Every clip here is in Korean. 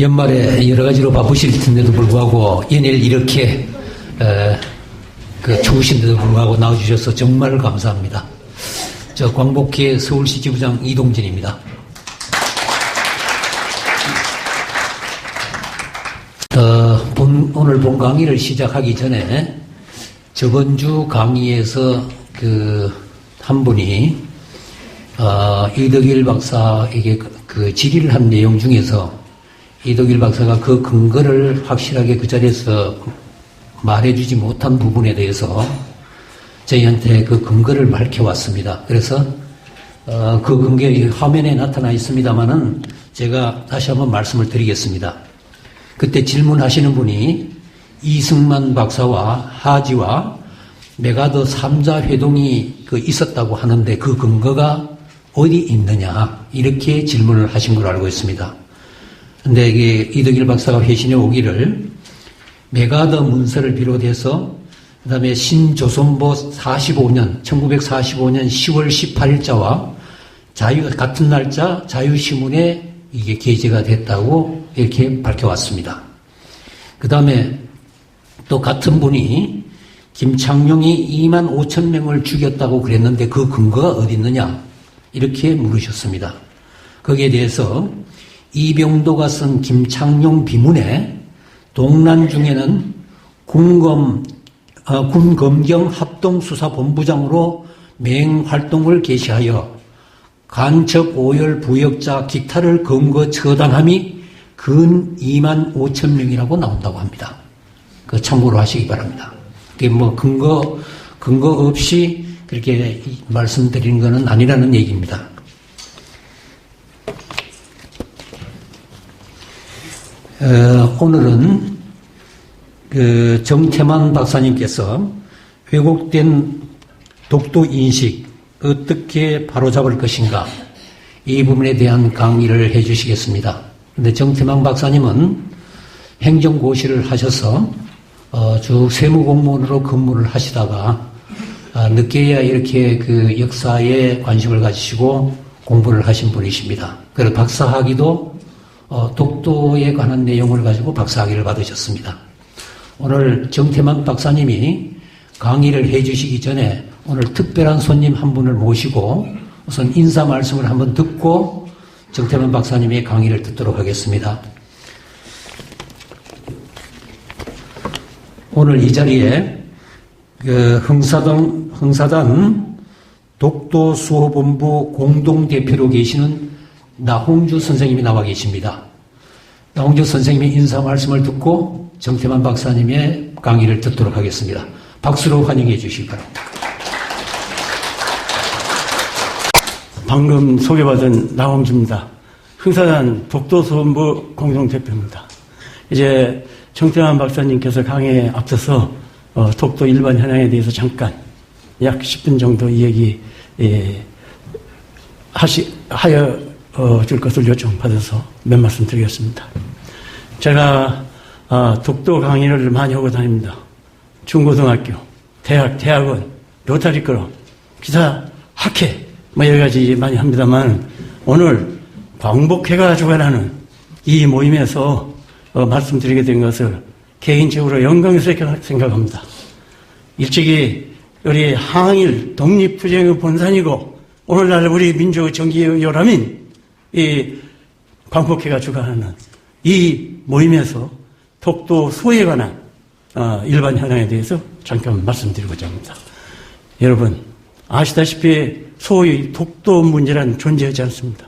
연말에 여러 가지로 바쁘실 텐데도 불구하고 연일 이렇게 추우신데도 불구하고 나와주셔서 정말 감사합니다. 저 광복회 서울시 지부장 이동진입니다. 오늘 본 강의를 시작하기 전에 저번 주 강의에서 한 분이 이덕일 박사에게 질의를 한 내용 중에서 이덕일 박사가 그 근거를 확실하게 그 자리에서 말해주지 못한 부분에 대해서 저희한테 그 근거를 밝혀왔습니다. 그래서 그 근거 화면에 나타나 있습니다만은 제가 다시 한번 말씀을 드리겠습니다. 그때 질문하시는 분이 이승만 박사와 하지와 메가더 3자 회동이 있었다고 하는데 그 근거가 어디 있느냐 이렇게 질문을 하신 걸로 알고 있습니다. 근데 이게 이덕일 박사가 회신해 오기를 메가더 문서를 비롯해서 그 다음에 신조선보 1945년 10월 18일자와 같은 날짜 자유신문에 이게 게재가 됐다고 이렇게 밝혀왔습니다. 그 다음에 또 같은 분이 김창룡이 2만 5천 명을 죽였다고 그랬는데 그 근거가 어디 있느냐 이렇게 물으셨습니다. 거기에 대해서 이병도가 쓴 김창룡 비문에 동란 중에는 군검경 합동수사본부장으로 맹활동을 개시하여 간첩, 오열, 부역자, 기타를 검거 처단함이 근 2만 5천 명이라고 나온다고 합니다. 참고로 하시기 바랍니다. 그게 근거 없이 그렇게 말씀드리는 것은 아니라는 얘기입니다. 오늘은 정태만 박사님께서 왜곡된 독도 인식 어떻게 바로잡을 것인가 이 부분에 대한 강의를 해 주시겠습니다. 그런데 정태만 박사님은 행정고시를 하셔서 쭉 세무공무원으로 근무를 하시다가 늦게야 이렇게 역사에 관심을 가지시고 공부를 하신 분이십니다. 그래서 박사학위도 독도에 관한 내용을 가지고 박사학위를 받으셨습니다. 오늘 정태만 박사님이 강의를 해 주시기 전에 오늘 특별한 손님 한 분을 모시고 우선 인사 말씀을 한번 듣고 정태만 박사님의 강의를 듣도록 하겠습니다. 오늘 이 자리에 흥사단 독도수호본부 공동대표로 계시는 나홍주 선생님이 나와 계십니다. 나홍주 선생님의 인사 말씀을 듣고 정태만 박사님의 강의를 듣도록 하겠습니다. 박수로 환영해 주시기 바랍니다. 방금 소개받은 나홍주입니다. 흥사단 독도수호본부 공동대표입니다. 이제 정태만 박사님께서 강의에 앞서서 독도 일반 현황에 대해서 잠깐 약 10분 정도 이야기 하여 줄 것을 요청받아서 몇 말씀 드리겠습니다. 제가 독도 강의를 많이 하고 다닙니다. 중고등학교, 대학원, 로타리 클럽, 기사 학회 여러 가지 많이 합니다만 오늘 광복회가 주관하는 이 모임에서 말씀드리게 된 것을 개인적으로 영광스럽게 생각합니다. 일찍이 우리 항일 독립투쟁의 본산이고 오늘날 우리 민족의 정기의 요람인 이 광복회가 주관하는 이 모임에서 독도 수호에 관한 일반 현황에 대해서 잠깐 말씀드리고자 합니다. 여러분 아시다시피 소위 독도 문제란 존재하지 않습니다.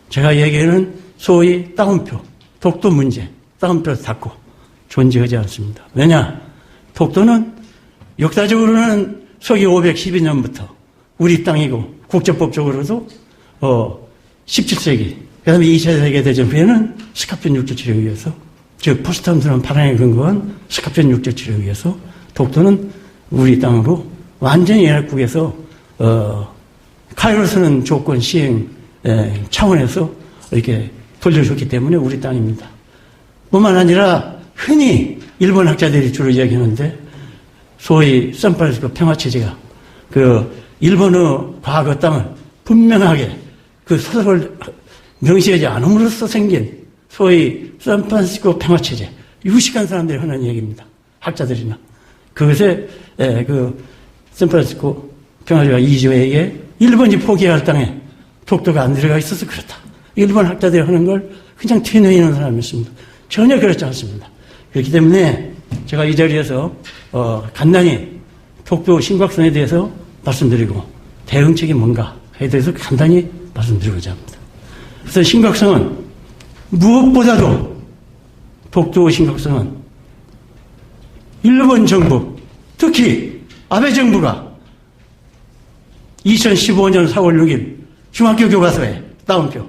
제가 얘기하는 소위 따옴표 독도 문제 따옴표를 닫고 존재하지 않습니다. 왜냐? 독도는 역사적으로는 서기 512년부터 우리 땅이고 국제법적으로도 17세기 그 다음에 2차 세계대전 후에는 스카펜 6조치에 의해서 즉 포스텀스라는 파랑에 근거한 스카펜 6조치에 의해서 독도는 우리 땅으로 완전히 연합국에서 칼을 쓰는 조건 시행 차원에서 이렇게 돌려줬기 때문에 우리 땅입니다. 뿐만 아니라 흔히 일본 학자들이 주로 이야기하는데 소위 샌프란시스코 평화체제가 일본의 과거 땅을 분명하게 소설을 명시하지 않음으로써 생긴 소위 샌프란시스코 평화체제, 유식한 사람들이 하는 얘기입니다. 학자들이나. 그것에, 샌프란시스코 평화조약 2조에 일본이 포기할 땅에 독도가 안 들어가 있어서 그렇다. 일본 학자들이 하는 걸 그냥 뒤내는 사람이었습니다. 전혀 그렇지 않습니다. 그렇기 때문에 제가 이 자리에서, 간단히 독도 심각성에 대해서 말씀드리고 대응책이 뭔가에 대해서 간단히 말씀드리고자 합니다. 그래서 심각성은 무엇보다도 독도 심각성은 일본 정부, 특히 아베 정부가 2015년 4월 6일 중학교 교과서에 따옴표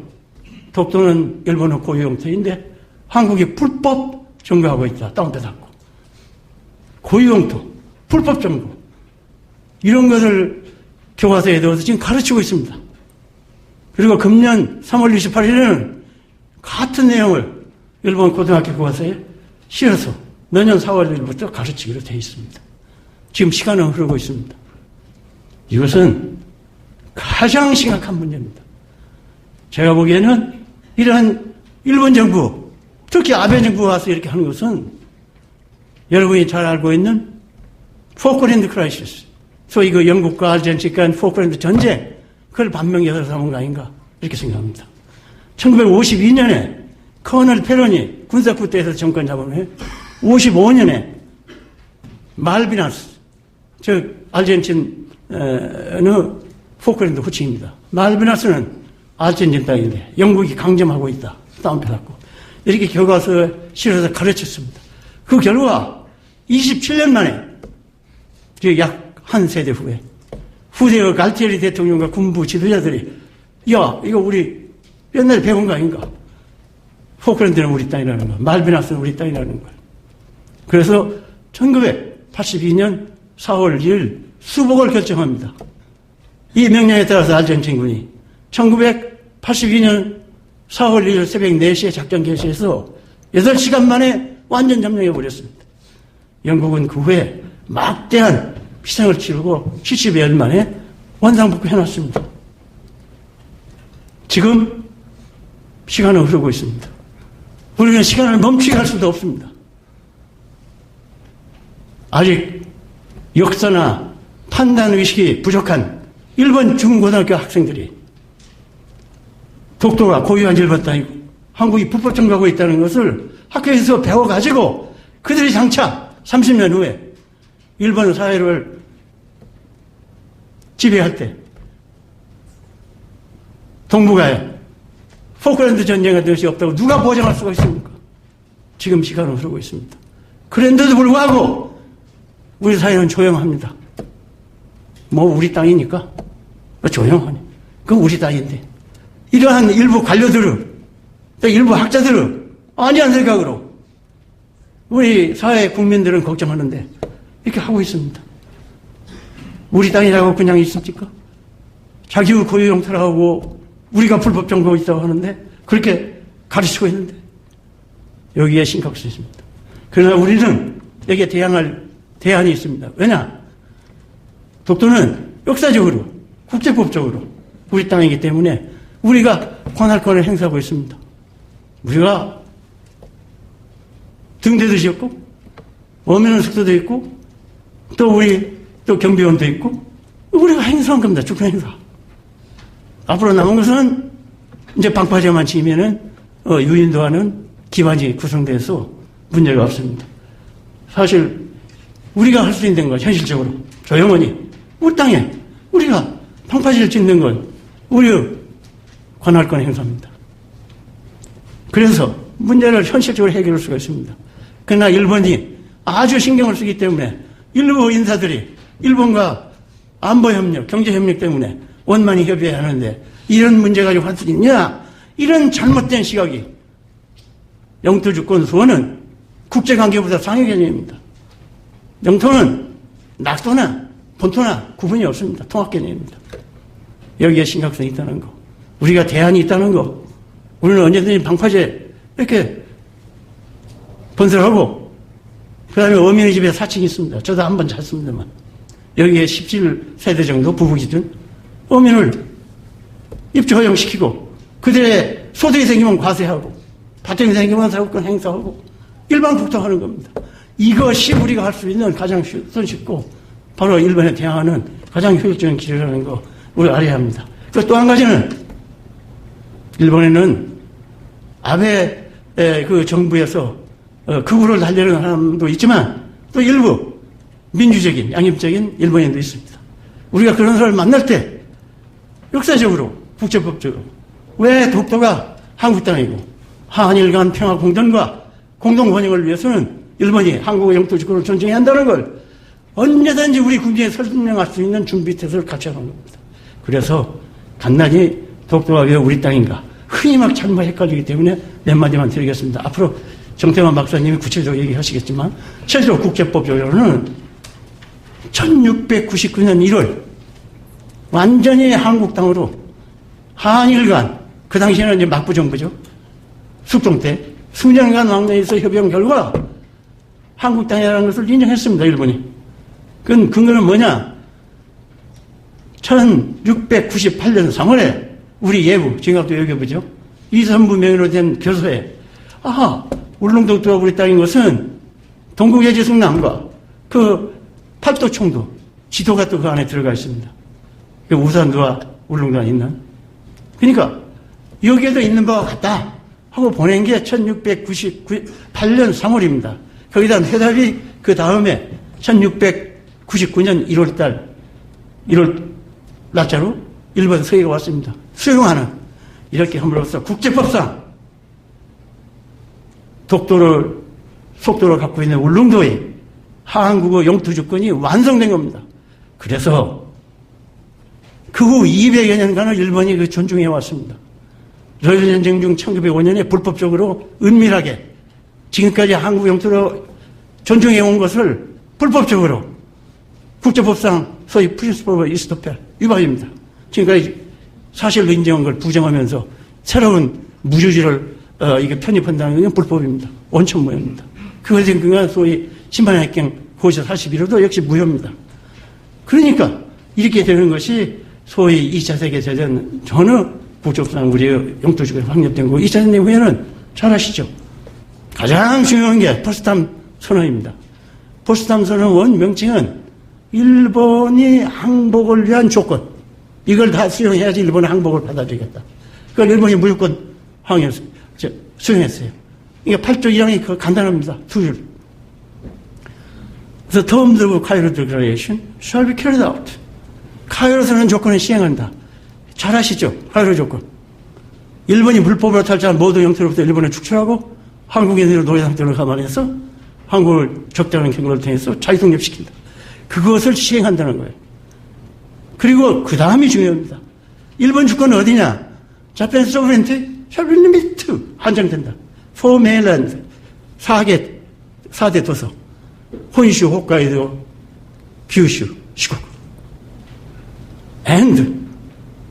독도는 일본의 고유 영토인데 한국이 불법 점거하고 있다. 따옴표 닫고 고유 영토, 불법 점거 이런 것을 교과서에 넣어서 지금 가르치고 있습니다. 그리고 금년 3월 28일에는 같은 내용을 일본 고등학교 교과서에 실어서 내년 4월 1일부터 가르치기로 되어 있습니다. 지금 시간은 흐르고 있습니다. 이것은 가장 심각한 문제입니다. 제가 보기에는 이러한 일본 정부, 특히 아베 정부가 와서 이렇게 하는 것은 여러분이 잘 알고 있는 포클랜드 크라이시스, 소위 그 영국과 아르헨티나 간 포클랜드 전쟁, 그걸 반명해서 삼은 거 아닌가 이렇게 생각합니다. 1952년에 커널 페론이 군사쿠데타에서 정권 잡은 후에 55년에 말비나스, 즉 아르헨티나의 포클랜드 후치입니다. 말비나스는 아르헨티나 땅인데 영국이 강점하고 있다. 따옴표 닫고 이렇게 교과서에 실어서 가르쳤습니다. 그 결과 27년 만에 약 한 세대 후대의 갈티에리 대통령과 군부 지도자들이 야 이거 우리 옛날에 배운 거 아닌가? 포클랜드는 우리 땅이라는 거, 말비나스는 우리 땅이라는 거. 그래서 1982년 4월 2일 수복을 결정합니다. 이 명령에 따라서 아르헨티나군이 1982년 4월 1일 새벽 4시에 작전 개시해서 8시간 만에 완전 점령해버렸습니다. 영국은 그 후에 막대한 희생을 치르고 70여일 만에 원상복구해놨습니다. 지금 시간은 흐르고 있습니다. 우리는 시간을 멈추게 할 수도 없습니다. 아직 역사나 판단의식이 부족한 일본 중고등학교 학생들이 독도가 고유한 일본 땅이고 한국이 불법 점거하고 있다는 것을 학교에서 배워가지고 그들이 장차 30년 후에 일본 사회를 지배할 때 동북아에 포클랜드 전쟁의 것이 없다고 누가 보장할 수가 있습니까? 지금 시간은 흐르고 있습니다. 그런데도 불구하고 우리 사회는 조용합니다. 뭐 우리 땅이니까 조용하니. 그건 우리 땅인데 이러한 일부 관료들은 또 일부 학자들은 아니한 생각으로 우리 사회 국민들은 걱정하는데 이렇게 하고 있습니다. 우리 땅이라고 그냥 있습니까? 자기의 고유 영토라고 우리가 불법 점거하고 있다고 하는데 그렇게 가르치고 있는데 여기에 심각성이 있습니다. 그러나 우리는 여기에 대항할 대안이 있습니다. 왜냐? 독도는 역사적으로 국제법적으로 우리 땅이기 때문에 우리가 관할권을 행사하고 있습니다. 우리가 등대도 지었고 어민원 숙소도 있고 또 우리 또 경비원도 있고 우리가 행사한 겁니다. 주권 행사. 앞으로 남은 것은 이제 방파제만 지면은 유인도하는 기반이 구성돼서 문제가 없습니다. 사실 우리가 할 수 있는 건 현실적으로 조용히 우리 땅에 우리가 방파제를 짓는 건 우리의 관할권 행사입니다. 그래서 문제를 현실적으로 해결할 수가 있습니다. 그러나 일본이 아주 신경을 쓰기 때문에 일부 인사들이 일본과 안보협력, 경제협력 때문에 원만히 협의해야 하는데 이런 문제 가지고 할 수 있냐? 이런 잘못된 시각이 영토주권 수호는 국제관계보다 상위 개념입니다. 영토는 낙도나 본토나 구분이 없습니다. 통합 개념입니다. 여기에 심각성이 있다는 거. 우리가 대안이 있다는 거. 우리는 언제든지 방파제 이렇게 건설하고 그 다음에 어민의 집에 4층이 있습니다. 저도 한번 잤습니다만 여기에 17세대 정도 부부 기준 어민을 입주 허용시키고 그들의 소득이 생기면 과세하고 파트너에 대한 경관사업권 행사하고 일반 국토하는 겁니다. 이것이 우리가 할 수 있는 가장 손쉽고 바로 일본에 대항하는 가장 효율적인 길이라는 거 우리가 알아야 합니다. 또 한 가지는 일본에는 아베 그 정부에서 극우를 달려는 사람도 있지만 또 일부 민주적인 양립적인 일본인도 있습니다. 우리가 그런 사람을 만날 때 역사적으로 국제법적으로 왜 독도가 한국 땅이고 한일 간 평화 공존과 공동 번영을 위해서는 일본이 한국의 영토 주권을 존중해야 한다는 걸 언제든지 우리 국민에 설명할 수 있는 준비 태세를 갖춰야 하는 겁니다. 그래서 간단히 독도가 왜 우리 땅인가 흔히 막 잘못 헷갈리기 때문에 몇 마디만 드리겠습니다. 앞으로 정태만 박사님이 구체적으로 얘기하시겠지만 최소 국제법적으로는 1699년 1월 완전히 한국 땅으로 한일 간 그 당시에는 이제 막부 정부죠. 숙종 때 수년간 왕래에서 협의한 결과 한국 땅이라는 것을 인정했습니다. 일본이. 그 근거는 뭐냐? 1698년 3월에 우리 예부, 지금도 외교부죠. 이선부 명의로 된 교서에 울릉도가 우리 땅인 것은 동국예지 승남과 그 팔도총도 지도가 또 그 안에 들어가 있습니다. 그 우산도와 울릉도가 있는. 그러니까 여기에도 있는 바와 같다 하고 보낸 게 1698년 3월입니다. 거기다 회답이 그 다음에 1699년 1월 날짜로 일본 서해가 왔습니다. 수용하는 이렇게 함으로써 국제법상 속도를 갖고 있는 울릉도의 한국어 영토 주권이 완성된 겁니다. 그래서 그 후 200여 년간을 일본이 그 존중해 왔습니다. 러일 전쟁 중 1905년에 불법적으로 은밀하게 지금까지 한국 영토로 존중해 온 것을 불법적으로 국제법상 소위 프린시플 오브 이스토펠 위반입니다. 지금까지 사실로 인정한 걸 부정하면서 새로운 무주지를 이게 편입한다는 건 불법입니다. 원천무효입니다. 그것에 근거한 소위 신반행경 고시 41호도 역시 무효입니다. 그러니까 이렇게 되는 것이 소위 2차 세계대전 전후 국제법상 우리의 영토주권이 확립된 거고 2차 대전 후에는 잘 아시죠? 가장 중요한 게 포츠담 선언입니다. 포츠담 선언 원 명칭은 일본이 항복을 위한 조건. 이걸 다 수용해야지 일본은 항복을 받아들이겠다. 그걸 일본이 무조건 수용했어요. 이게 8조 1항이 간단합니다. 두 줄. The terms of Cairo Declaration shall be carried out. 카이로 선언 조건을 시행한다. 잘 아시죠? 카이로 조건. 일본이 불법으로 탈취한 모든 영토로부터 일본을 축출하고 한국인들을 노예 상태로 감안해서 한국을 적당한 경로를 통해서 자유독립시킨다. 그것을 시행한다는 거예요. 그리고 그 다음이 중요합니다. 일본 주권은 어디냐? Japan's sovereignty shall be limited. 한정된다. For mainland 4대 도서. 혼슈, 홋카이도, 규슈, 시국. And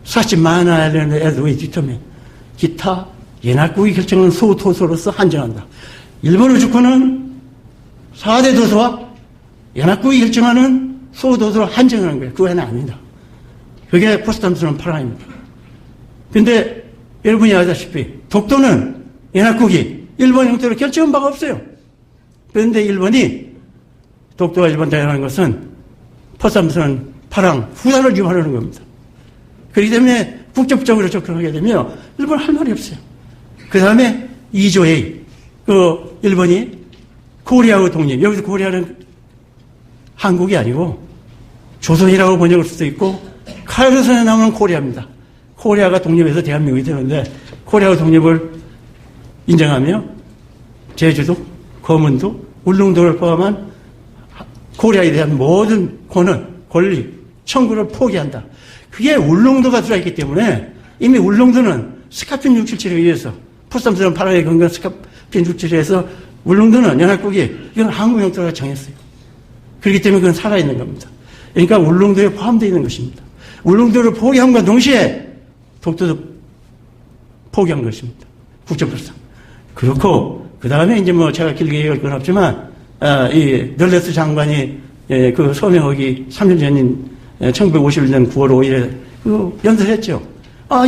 such minor island as we determine. 기타 연합국이 결정한 소도서로서 한정한다. 일본의 주권은 4대 도서와 연합국이 결정하는 소도서로 한정하는 거예요. 그 외에는 아닙니다. 그게 포츠담 선언 8항입니다. 근데 여러분이 아시다시피 독도는 연합국이 일본 영토로 결정한 바가 없어요. 그런데 일본이 독도가 일본 대항하는 것은 포츠담 선언 8항 후단을 위반하는 겁니다. 그렇기 때문에 국제법적으로 접근하게 되면 일본 할 말이 없어요. 그 다음에 2조 A 일본이 코리아의 독립, 여기서 코리아는 한국이 아니고 조선이라고 번역할 수도 있고 카이로선에 나오는 코리아입니다. 코리아가 독립해서 대한민국이 되는데 코리아의 독립을 인정하며 제주도, 거문도, 울릉도를 포함한 코리아에 대한 모든 권리, 청구를 포기한다. 그게 울릉도가 들어있기 때문에 이미 울릉도는 스카핀 677에 의해서 포츠담 선언 8항에 근거한 스카핀 677에 의해서 울릉도는 연합국이 이건 한국 영토라고 정했어요. 그렇기 때문에 그건 살아있는 겁니다. 그러니까 울릉도에 포함되어 있는 것입니다. 울릉도를 포기함과 동시에 독도도 포기한 것입니다. 국제법상. 그렇고 그 다음에 이제 제가 길게 얘기할 건 없지만 이 널레스 장관이 그 서명하기 3년 전인 1951년 9월 5일에 연설했죠.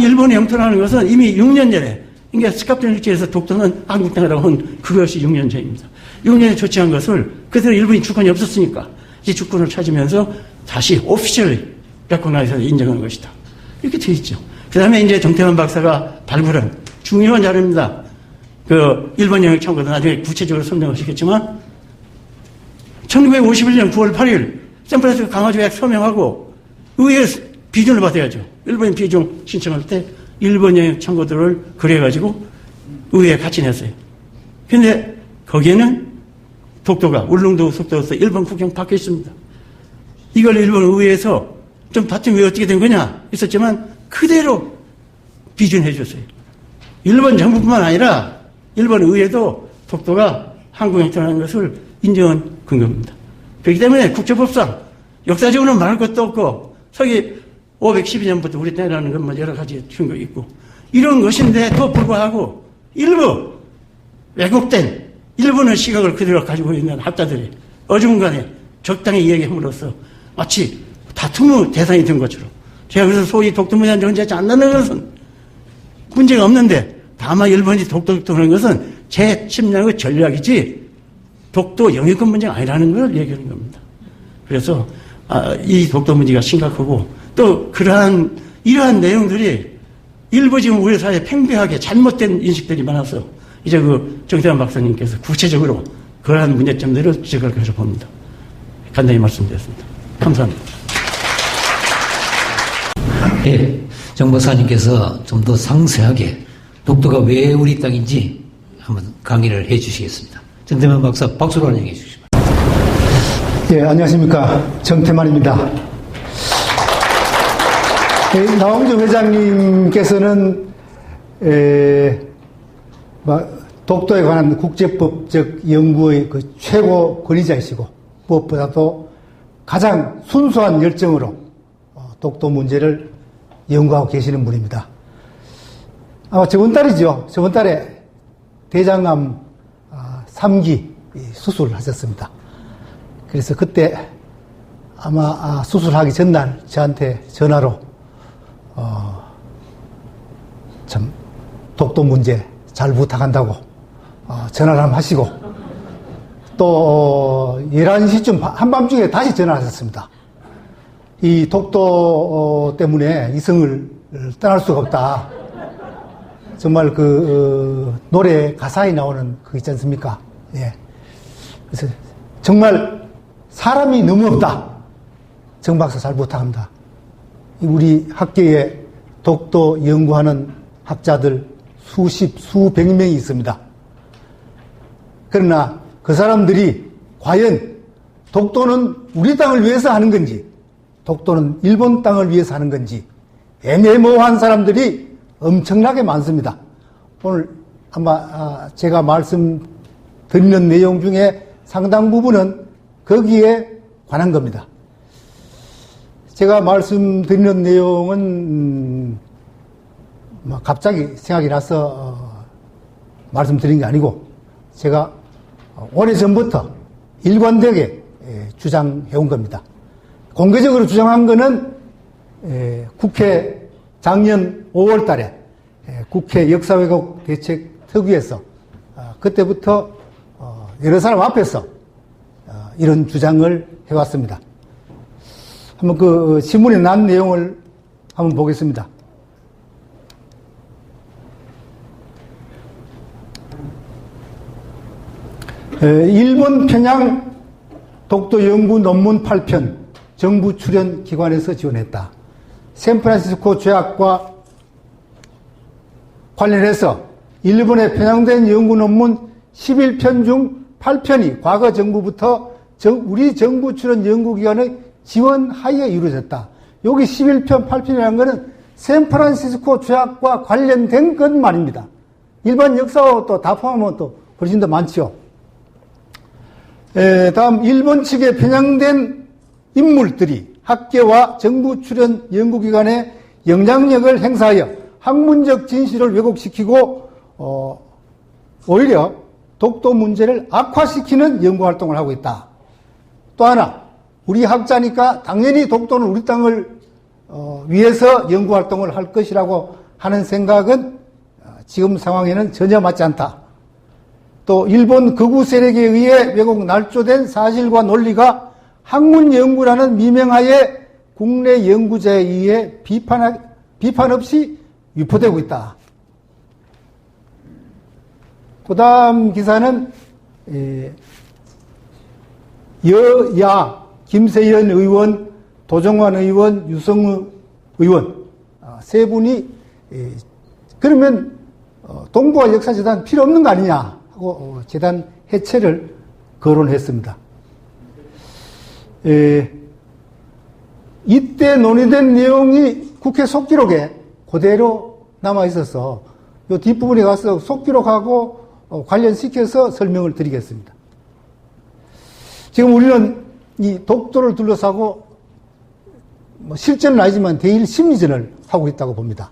일본의 영토라는 것은 이미 6년 전에 그러니까 스카프전 일지에서 독도는 한국 땅이라고 한 그것이 6년 전입니다. 6년에 조치한 것을 그대로 일본이 주권이 없었으니까 이제 주권을 찾으면서 다시 오피셜리 백곡나에서 인정한 것이다. 이렇게 되어 있죠. 그 다음에 이제 정태환 박사가 발굴한 중요한 자료입니다. 그 일본 영역 청구도 나중에 구체적으로 설명하시겠지만 1951년 9월 8일 샌프란시스코 강화조약 서명하고 의회 비준을 받아야죠. 일본인 비준 신청할 때 일본 영역 청구도를 그래가지고 의회에 같이 냈어요. 근데 거기에는 독도가 울릉도 속도로서 일본 국경 밖에 있습니다. 이걸 일본 의회에서 좀 다툼이 왜 어떻게 된 거냐 있었지만 그대로 비준해 줬어요. 일본 정부뿐만 아니라 일본 의회도 독도가 한국 영토라는 것을 인정한 근거입니다. 그렇기 때문에 국제법상 역사적으로는 말할 것도 없고 서기 512년부터 우리 때라는 건 뭐 여러 가지 증거 있고 이런 것인데도 불구하고 일부 왜곡된 일본의 시각을 그대로 가지고 있는 학자들이 어중간에 적당히 이야기함으로써 마치 다툼의 대상이 된 것처럼 제가 그래서 소위 독도 문제를 존재하지 않는다는 것은 문제가 없는데 다만 일본이 독도하는 것은 재침략의 전략이지 독도 영유권 문제가 아니라는 걸 얘기하는 겁니다. 그래서 이 독도 문제가 심각하고 또 이러한 내용들이 일부 지금 우리 사회에 팽배하게 잘못된 인식들이 많아서 이제 그 정태환 박사님께서 구체적으로 그러한 문제점들을 지적할 것으로 봅니다. 간단히 말씀드렸습니다. 감사합니다. 예, 정 박사님께서 좀 더 상세하게 독도가 왜 우리 땅인지 한번 강의를 해 주시겠습니다. 정태만 박사 박수로 환영해 주시기 바랍니다. 예, 안녕하십니까. 정태만입니다. 나홍주 회장님께서는 독도에 관한 국제법적 연구의 그 최고 권위자이시고 무엇보다도 가장 순수한 열정으로 독도 문제를 연구하고 계시는 분입니다. 아마 저번 달에 대장암 3기 수술을 하셨습니다. 그래서 그때 아마 수술하기 전날 저한테 전화로 참 독도 문제 잘 부탁한다고 전화를 한번 하시고 또 11시쯤 한밤중에 다시 전화하셨습니다. 이 독도 때문에 이성을 떠날 수가 없다. 정말 노래 가사에 나오는 그거 있지 않습니까? 예. 그래서 정말 사람이 너무 없다. 정 박사 잘 부탁합니다. 우리 학계에 독도 연구하는 학자들 수백 명이 있습니다. 그러나 그 사람들이 과연 독도는 우리 땅을 위해서 하는 건지, 독도는 일본 땅을 위해서 하는 건지 애매모호한 사람들이 엄청나게 많습니다. 오늘 아마 제가 말씀드리는 내용 중에 상당 부분은 거기에 관한 겁니다. 제가 말씀드리는 내용은 갑자기 생각이 나서 말씀드린 게 아니고 제가 오래전부터 일관되게 주장해온 겁니다. 공개적으로 주장한 거는 국회 작년 5월 달에 국회 역사왜곡 대책 특위에서 그때부터 여러 사람 앞에서 이런 주장을 해왔습니다. 한번 그 신문에 난 내용을 한번 보겠습니다. 일본 평양 독도 연구 논문 8편 정부 출연 기관에서 지원했다. 샌프란시스코 조약과 관련해서 일본에 편향된 연구 논문 11편 중 8편이 과거 정부부터 우리 정부 출연 연구기관의 지원하에 이루어졌다. 여기 11편, 8편이라는 것은 샌프란시스코 조약과 관련된 것 말입니다. 일반 역사와 또 다 포함하면 또 훨씬 더 많죠. 다음 일본 측에 편향된 인물들이 학계와 정부 출연 연구기관에 영향력을 행사하여 학문적 진실을 왜곡시키고 오히려 독도 문제를 악화시키는 연구활동을 하고 있다. 또 하나, 우리 학자니까 당연히 독도는 우리 땅을 위해서 연구활동을 할 것이라고 하는 생각은 지금 상황에는 전혀 맞지 않다. 또 일본 극우 세력에 의해 왜곡 날조된 사실과 논리가 학문 연구라는 미명하에 국내 연구자에 의해 비판 없이 유포되고 있다. 그 다음 기사는 여야 김세연 의원, 도정환 의원, 유성우 의원 세 분이 그러면 동북아 역사재단 필요 없는 거 아니냐 하고 재단 해체를 거론했습니다. 이때 논의된 내용이 국회 속기록에 그대로 남아 있어서 이 뒷부분에 가서 속기록하고 관련시켜서 설명을 드리겠습니다. 지금 우리는 이 독도를 둘러싸고 실전은 아니지만 대일 심리전을 하고 있다고 봅니다.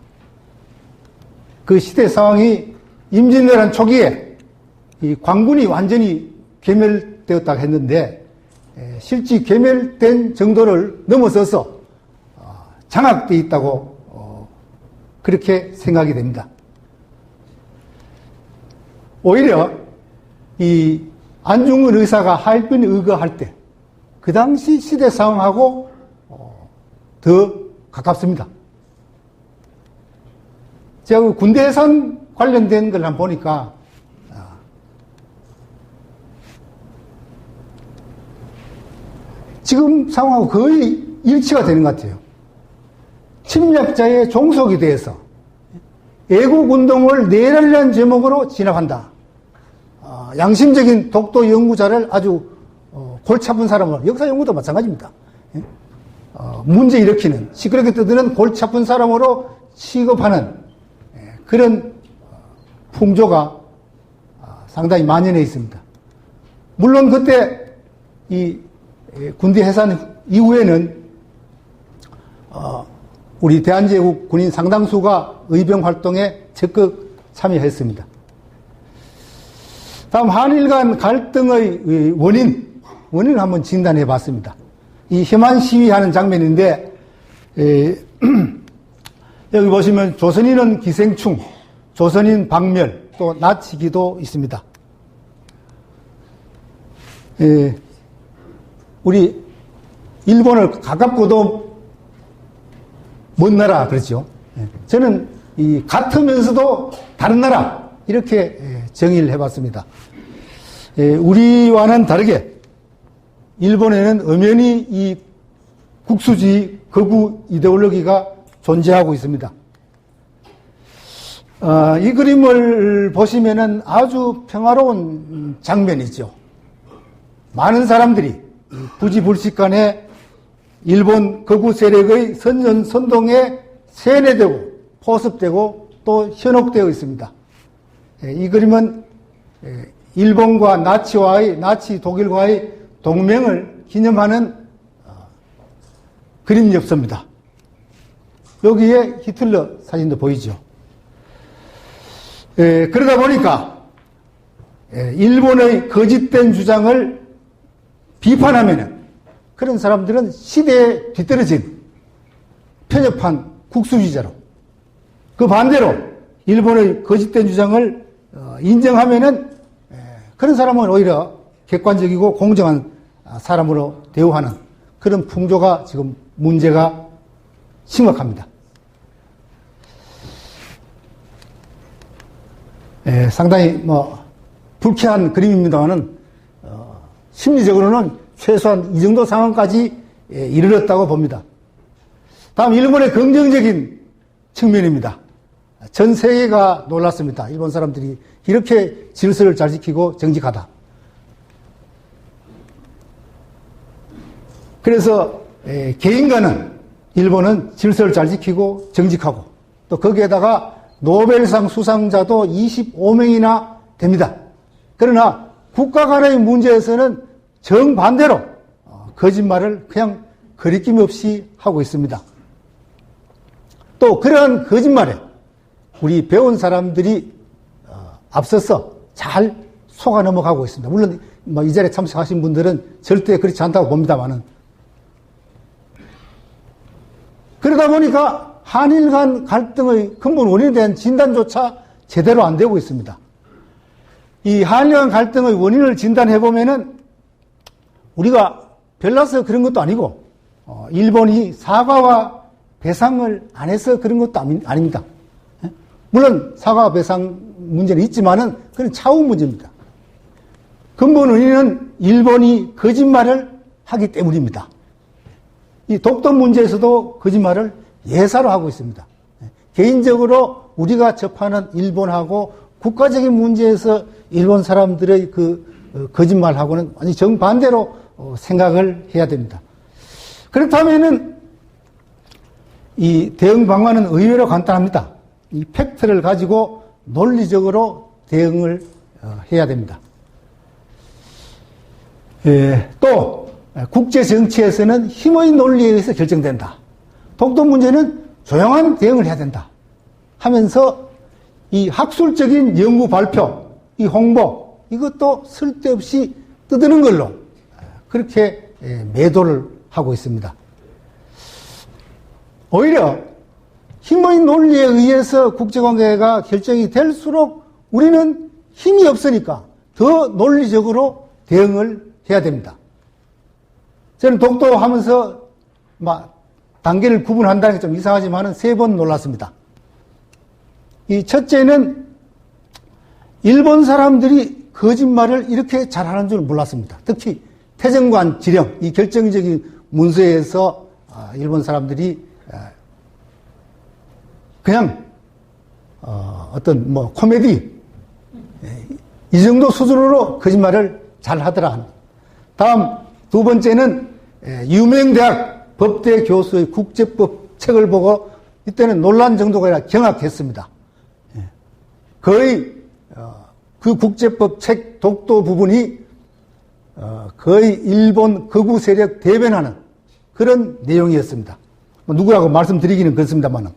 그 시대 상황이 임진왜란 초기에 이 광군이 완전히 괴멸되었다고 했는데 실제 괴멸된 정도를 넘어서서 장악되어 있다고 그렇게 생각이 됩니다. 오히려 이 안중근 의사가 하얼빈 의거할 때 그 당시 시대 상황하고 더 가깝습니다. 제가 그 군대 예산 관련된 걸 한번 보니까 지금 상황하고 거의 일치가 되는 것 같아요. 침략자의 종속이 돼서 애국운동을 내란이라는 제목으로 진압한다. 양심적인 독도 연구자를 아주 골치 아픈 사람을, 역사 연구도 마찬가지입니다. 문제 일으키는, 시끄럽게 떠드는 골치 아픈 사람으로 취급하는 그런 풍조가 상당히 만연해 있습니다. 물론 그때 이 군대 해산 이후에는 우리 대한제국 군인 상당수가 의병 활동에 적극 참여했습니다. 다음 한일 간 갈등의 원인을 한번 진단해 봤습니다. 이 혐한 시위하는 장면인데 여기 보시면 조선인은 기생충, 조선인 박멸, 또 나치기도 있습니다. 우리 일본을 가깝고도 먼 나라 그렇죠. 저는 이 같으면서도 다른 나라 이렇게 정의를 해봤습니다. 우리와는 다르게 일본에는 엄연히 이 국수주의 거부 이데올로기가 존재하고 있습니다. 이 그림을 보시면은 아주 평화로운 장면이죠. 많은 사람들이 부지불식간에 일본 거부 세력의 선동에 세뇌되고 포섭되고 또 현혹되어 있습니다. 이 그림은 일본과 나치 독일과의 동맹을 기념하는 그림 엽서입니다. 여기에 히틀러 사진도 보이죠. 그러다 보니까 일본의 거짓된 주장을 비판하면은 그런 사람들은 시대에 뒤떨어진 편협한 국수주의자로, 그 반대로 일본의 거짓된 주장을 인정하면은 그런 사람은 오히려 객관적이고 공정한 사람으로 대우하는 그런 풍조가 지금 문제가 심각합니다. 상당히 불쾌한 그림입니다만은 심리적으로는 최소한 이 정도 상황까지 이르렀다고 봅니다. 다음 일본의 긍정적인 측면입니다. 전 세계가 놀랐습니다. 일본 사람들이 이렇게 질서를 잘 지키고 정직하다. 그래서 개인과는 일본은 질서를 잘 지키고 정직하고 또 거기에다가 노벨상 수상자도 25명이나 됩니다. 그러나 국가 간의 문제에서는 정반대로 거짓말을 그냥 거리낌 없이 하고 있습니다. 또 그러한 거짓말에 우리 배운 사람들이 앞서서 잘 속아 넘어가고 있습니다. 물론 이 자리에 참석하신 분들은 절대 그렇지 않다고 봅니다만은, 그러다 보니까 한일 간 갈등의 근본 원인에 대한 진단조차 제대로 안 되고 있습니다. 이 한일 간 갈등의 원인을 진단해 보면은 우리가 별나서 그런 것도 아니고 일본이 사과와 배상을 안 해서 그런 것도 아닙니다. 물론 사과와 배상 문제는 있지만은 그건 차후 문제입니다. 근본 원인은 일본이 거짓말을 하기 때문입니다. 이 독도 문제에서도 거짓말을 예사로 하고 있습니다. 개인적으로 우리가 접하는 일본하고 국가적인 문제에서 일본 사람들의 그 거짓말하고는 완전히 정반대로 생각을 해야 됩니다. 그렇다면은 이 대응 방안은 의외로 간단합니다. 이 팩트를 가지고 논리적으로 대응을 해야 됩니다. 또 국제 정치에서는 힘의 논리에 의해서 결정된다. 독도 문제는 조용한 대응을 해야 된다 하면서 이 학술적인 연구 발표, 이 홍보 이것도 쓸데없이 떠드는 걸로 그렇게 매도를 하고 있습니다. 오히려 힘의 논리에 의해서 국제관계가 결정이 될수록 우리는 힘이 없으니까 더 논리적으로 대응을 해야 됩니다. 저는 독도 하면서 단계를 구분한다는 게 좀 이상하지만은 3번 놀랐습니다. 이 첫째는 일본 사람들이 거짓말을 이렇게 잘하는 줄 몰랐습니다. 특히 태정관 지령, 이 결정적인 문서에서 일본 사람들이 그냥 어떤 코미디 이 정도 수준으로 거짓말을 잘 하더라. 다음 두 번째는 유명대학 법대 교수의 국제법 책을 보고 이때는 놀란 정도가 아니라 경악했습니다. 거의 그 국제법 책 독도 부분이 거의 일본 극우 세력 대변하는 그런 내용이었습니다. 누구라고 말씀드리기는 그렇습니다만.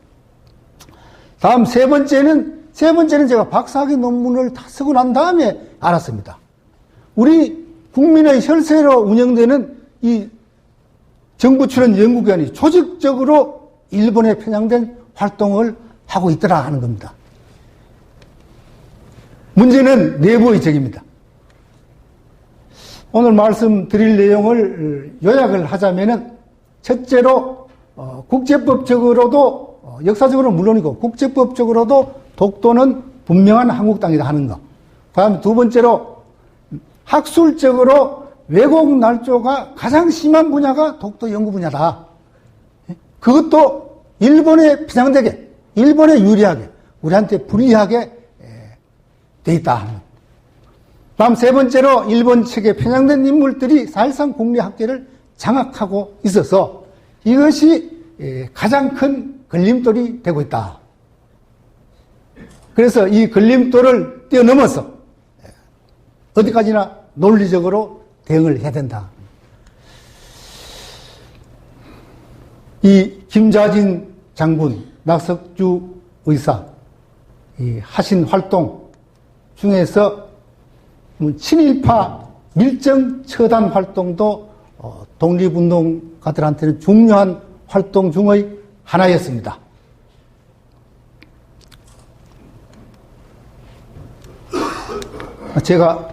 다음 세 번째는 제가 박사학위 논문을 다 쓰고 난 다음에 알았습니다. 우리 국민의 혈세로 운영되는 이 정부 출연 연구기관이 조직적으로 일본에 편향된 활동을 하고 있더라 하는 겁니다. 문제는 내부의 적입니다. 오늘 말씀드릴 내용을 요약을 하자면은 첫째로 국제법적으로도 역사적으로는 물론이고 국제법적으로도 독도는 분명한 한국 땅이다 하는 것. 다음 두 번째로 학술적으로 왜곡 날조가 가장 심한 분야가 독도 연구 분야다. 그것도 일본에 편향되게, 일본에 유리하게, 우리한테 불리하게 돼 있다. 다음 세 번째로 일본 측에 편향된 인물들이 사실상 국내 학계를 장악하고 있어서 이것이 가장 큰 걸림돌이 되고 있다. 그래서 이 걸림돌을 뛰어넘어서 어디까지나 논리적으로 대응을 해야 된다. 이 김자진 장군, 낙석주 의사 이 하신 활동 중에서 친일파 밀정 처단 활동도 독립운동가들한테는 중요한 활동 중의 하나였습니다. 제가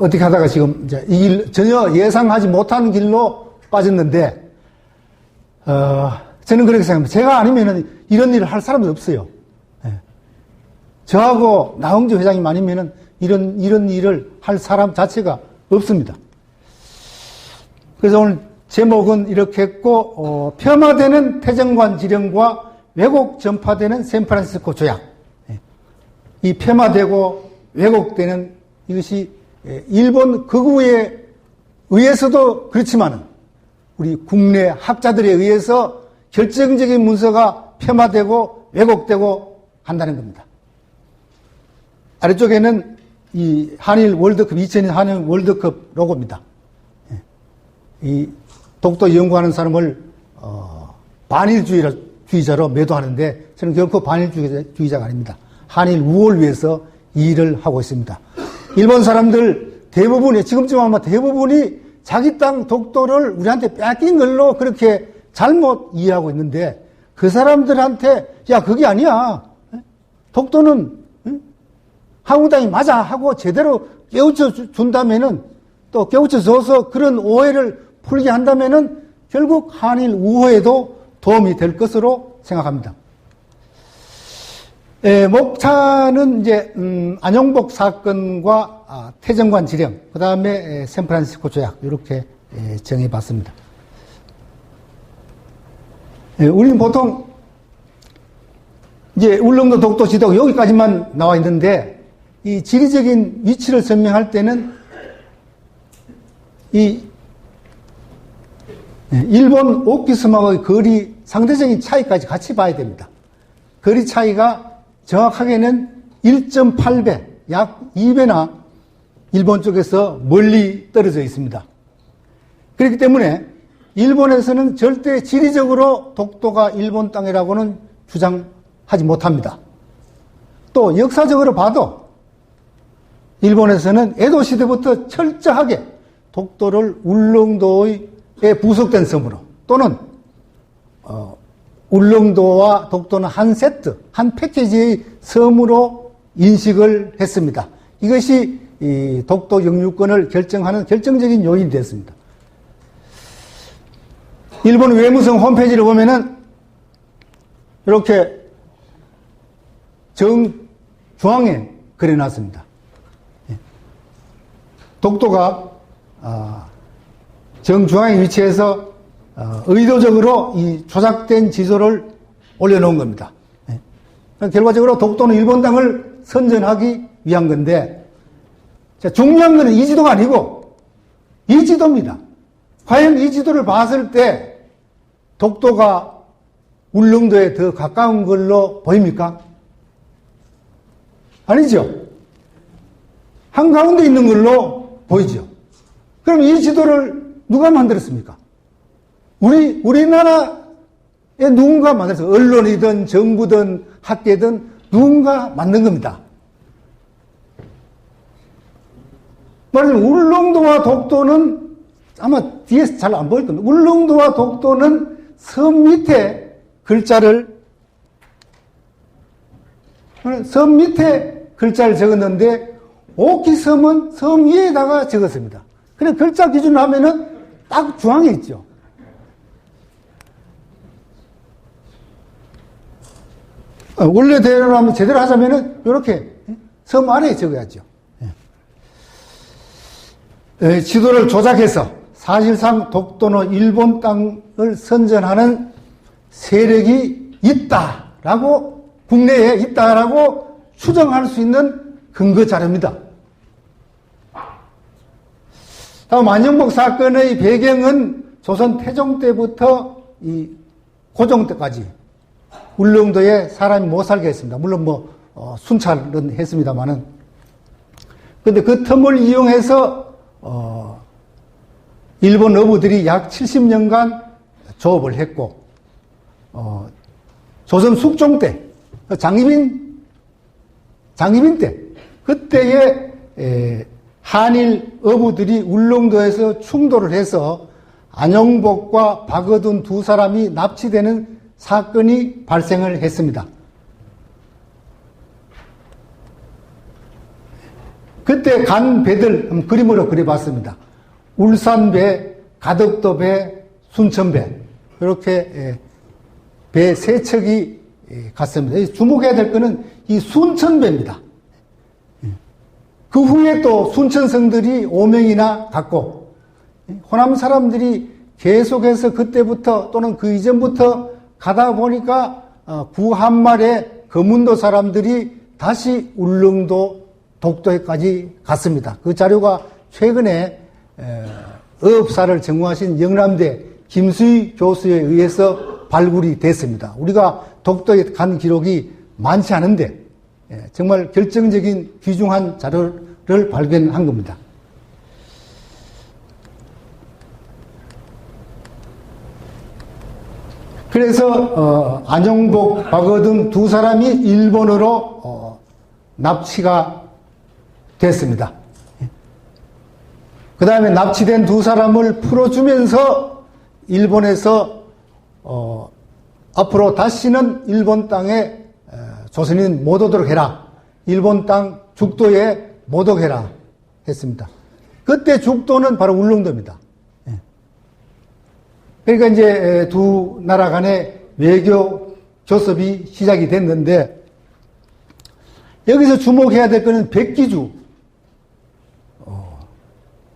어떻게 하다가 지금 이제 이 길 전혀 예상하지 못한 길로 빠졌는데 저는 그렇게 생각합니다. 제가 아니면은 이런 일을 할 사람은 없어요. 저하고 나홍주 회장님 아니면은 이런 일을 할 사람 자체가 없습니다. 그래서 오늘 제목은 이렇게 했고, 폄하되는 태정관 지령과 왜곡 전파되는 샌프란시스코 조약. 이 폄하되고 왜곡되는 이것이 일본 극우에 의해서도 그렇지만은 우리 국내 학자들에 의해서 결정적인 문서가 폄하되고 왜곡되고 한다는 겁니다. 아래쪽에는 이 한일 월드컵, 2002년 한일 월드컵 로고입니다. 이 독도 연구하는 사람을 반일주의자로 매도하는데 저는 결코 반일주의자가 아닙니다. 한일 우호를 위해서 이 일을 하고 있습니다. 일본 사람들 대부분이 지금쯤 아마 대부분이 자기 땅 독도를 우리한테 뺏긴 걸로 그렇게 잘못 이해하고 있는데 그 사람들한테 야 그게 아니야. 독도는 한국당이 맞아 하고 제대로 깨우쳐 준다면은, 또 깨우쳐 줘서 그런 오해를 풀게 한다면은 결국 한일 우호에도 도움이 될 것으로 생각합니다. 목차는 이제 안용복 사건과 태정관 지령, 그 다음에 샌프란시스코 조약 이렇게 정해봤습니다. 우리는 보통 이제 울릉도, 독도, 지도 여기까지만 나와 있는데 이 지리적인 위치를 설명할 때는 이 일본 오키스마와의 거리 상대적인 차이까지 같이 봐야 됩니다. 거리 차이가 정확하게는 1.8배, 약 2배나 일본 쪽에서 멀리 떨어져 있습니다. 그렇기 때문에 일본에서는 절대 지리적으로 독도가 일본 땅이라고는 주장하지 못합니다. 또 역사적으로 봐도 일본에서는 에도 시대부터 철저하게 독도를 울릉도에 부속된 섬으로 또는 울릉도와 독도는 한 세트, 한 패키지의 섬으로 인식을 했습니다. 이것이 이 독도 영유권을 결정하는 결정적인 요인이 됐습니다. 일본 외무성 홈페이지를 보면은 이렇게 정중앙에 그려놨습니다. 독도가 정중앙에 위치해서 의도적으로 이 조작된 지도를 올려놓은 겁니다. 결과적으로 독도는 일본 땅을 선전하기 위한 건데, 중요한 것은 이 지도가 아니고 이 지도입니다. 과연 이 지도를 봤을 때 독도가 울릉도에 더 가까운 걸로 보입니까? 아니죠. 한가운데 있는 걸로 보이죠. 그럼 이 지도를 누가 만들었습니까? 우리나라에 누군가 만들어서 언론이든 정부든 학계든 누군가 만든 겁니다. 말하자면 울릉도와 독도는 아마 뒤에서 잘 안 보일 겁니다. 울릉도와 독도는 섬 밑에 글자를 적었는데 오키섬은 섬 위에다가 적었습니다. 그래서 글자 기준으로 하면은 딱 중앙에 있죠. 원래대로 하면 제대로 하자면은 이렇게 섬 아래에 적어야죠. 지도를 조작해서 사실상 독도는 일본 땅을 선전하는 세력이 있다라고, 국내에 있다라고 추정할 수 있는 근거 자료입니다. 다음 안용복 사건의 배경은 조선 태종 때부터 이 고종 때까지 울릉도에 사람이 못 살게 했습니다. 물론 순찰은 했습니다만은. 근데 그 틈을 이용해서 일본 어부들이 약 70년간 조업을 했고, 조선 숙종 때, 장희빈 때, 그때에 한일 어부들이 울릉도에서 충돌을 해서 안용복과 박어둔 두 사람이 납치되는 사건이 발생을 했습니다. 그때 간 배들 그림으로 그려봤습니다. 울산배, 가덕도배, 순천배, 이렇게 배 세 척이 갔습니다. 주목해야 될 것은 이 순천배입니다. 그 후에 또 순천성들이 5명이나 갔고, 호남 사람들이 계속해서 그때부터 또는 그 이전부터 가다 보니까 구한말의 거문도 사람들이 다시 울릉도, 독도에까지 갔습니다. 그 자료가 최근에 어업사를 전공하신 영남대 김수희 교수에 의해서 발굴이 됐습니다. 우리가 독도에 간 기록이 많지 않은데 정말 결정적인 귀중한 자료를 발견한 겁니다. 그래서 안용복, 박어둔 두 사람이 일본으로 납치가 됐습니다. 그 다음에 납치된 두 사람을 풀어주면서 일본에서 앞으로 다시는 일본 땅에 조선인 못 오도록 해라, 일본 땅 죽도에 모독해라 했습니다. 그때 죽도는 바로 울릉도입니다. 그러니까 이제 두 나라 간의 외교 교섭이 시작이 됐는데, 여기서 주목해야 될 것은 백기주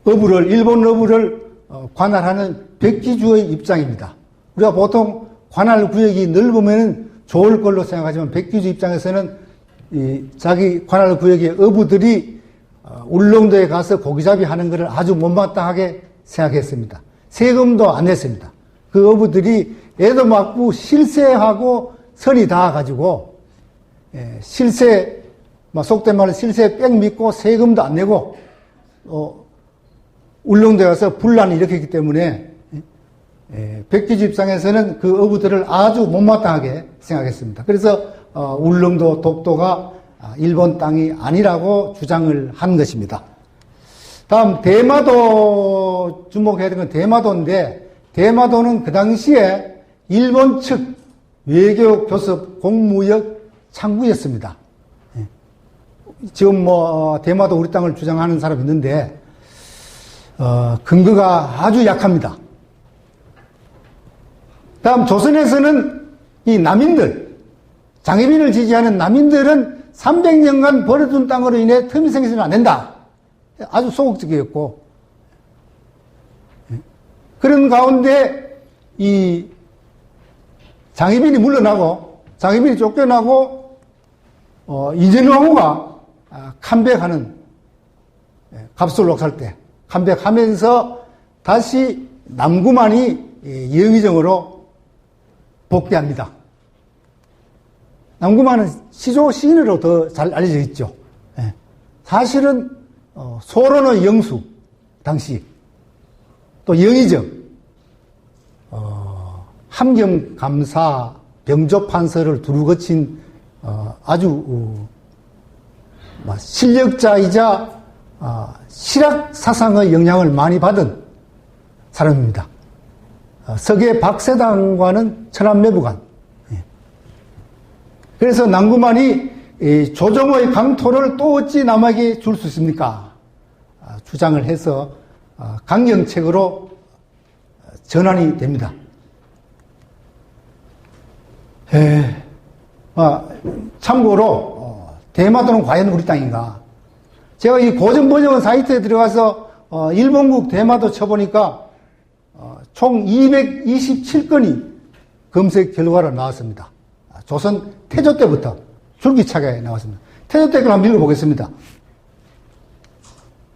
어부를, 일본 어부를 관할하는 백기주의 입장입니다. 우리가 보통 관할 구역이 넓으면 좋을 걸로 생각하지만 백기주 입장에서는 자기 관할 구역의 어부들이 울릉도에 가서 고기잡이 하는 것을 아주 못마땅하게 생각했습니다. 세금도 안 냈습니다. 그 어부들이 애도 맞고 실세하고 선이 닿아가지고 실세, 속된 말로 실세 빽 믿고 세금도 안 내고 울릉도에 가서 분란을 일으켰기 때문에 백기주 입장에서는 그 어부들을 아주 못마땅하게 생각했습니다. 그래서 울릉도 독도가 일본 땅이 아니라고 주장을 한 것입니다. 다음 대마도 주목해야 되는 건 대마도인데, 대마도는 그 당시에 일본 측 외교 교섭 공무역 창구였습니다. 지금 대마도 우리 땅을 주장하는 사람이 있는데 근거가 아주 약합니다. 다음 조선에서는 이 남인들, 장애민을 지지하는 남인들은 300년간 버려둔 땅으로 인해 틈이 생겨서는 안 된다. 아주 소극적이었고, 그런 가운데 이 장희빈이 물러나고, 장희빈이 쫓겨나고, 이진왕후가 컴백하는, 갑술록살 때 컴백하면서 다시 남구만이 영의정으로 복귀합니다. 남구만은 시조 시인으로 더 잘 알려져 있죠. 사실은 소론의 영수 당시, 또 영의정, 함경감사, 병조판서를 두루 거친 아주 실력자이자 실학사상의 영향을 많이 받은 사람입니다. 서계 박세당과는 천안매부간. 그래서 남구만이 조정의 강토를 또 어찌 남에게 줄 수 있습니까? 주장을 해서 강경책으로 전환이 됩니다. 참고로 대마도는 과연 우리 땅인가? 제가 이 고전번역원 사이트에 들어가서 일본국 대마도 쳐보니까 총 227건이 검색 결과로 나왔습니다. 조선 태조 때부터 줄기차게 나왔습니다. 태조 때 걸 한번 읽어보겠습니다.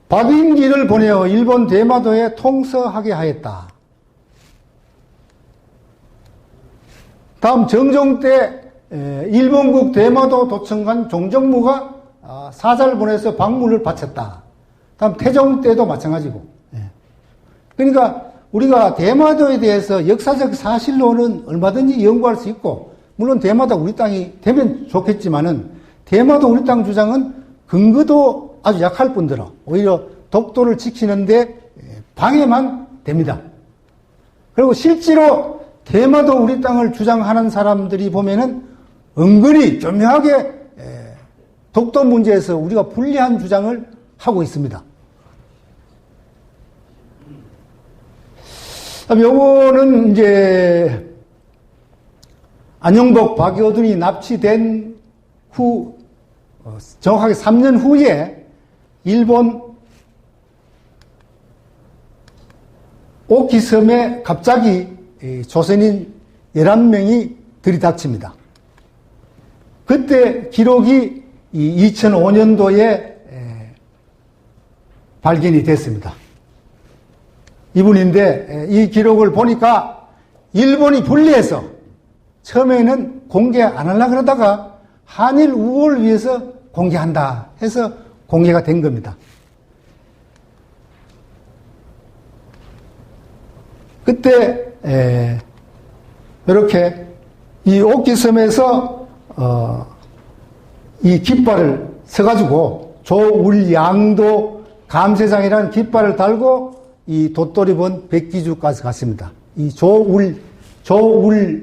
박인기를 보내어 일본 대마도에 통서하게 하였다. 다음 정종 때 일본국 대마도 도청관 종정무가 사자를 보내서 방문을 바쳤다. 다음 태종 때도 마찬가지고. 그러니까 우리가 대마도에 대해서 역사적 사실로는 얼마든지 연구할 수 있고, 물론 대마도 우리 땅이 되면 좋겠지만은 대마도 우리 땅 주장은 근거도 아주 약할 뿐더러 오히려 독도를 지키는데 방해만 됩니다. 그리고 실제로 대마도 우리 땅을 주장하는 사람들이 보면은 은근히 교묘하게 독도 문제에서 우리가 불리한 주장을 하고 있습니다. 요거는 이제 안영복, 박여둔이 납치된 후 정확하게 3년 후에 일본 오키섬에 갑자기 조선인 11명이 들이닥칩니다. 그때 기록이 2005년도에 발견이 됐습니다. 이분인데 이 기록을 보니까 일본이 불리해서 처음에는 공개 안 하려고 그러다가 한일 우호를 위해서 공개한다 해서 공개가 된 겁니다. 그때 이렇게 이 옥기섬에서 이 깃발을 서가지고 조울양도 감세장이라는 깃발을 달고 이 돛돌이번 백기주까지 갔습니다. 이 조울양도죠.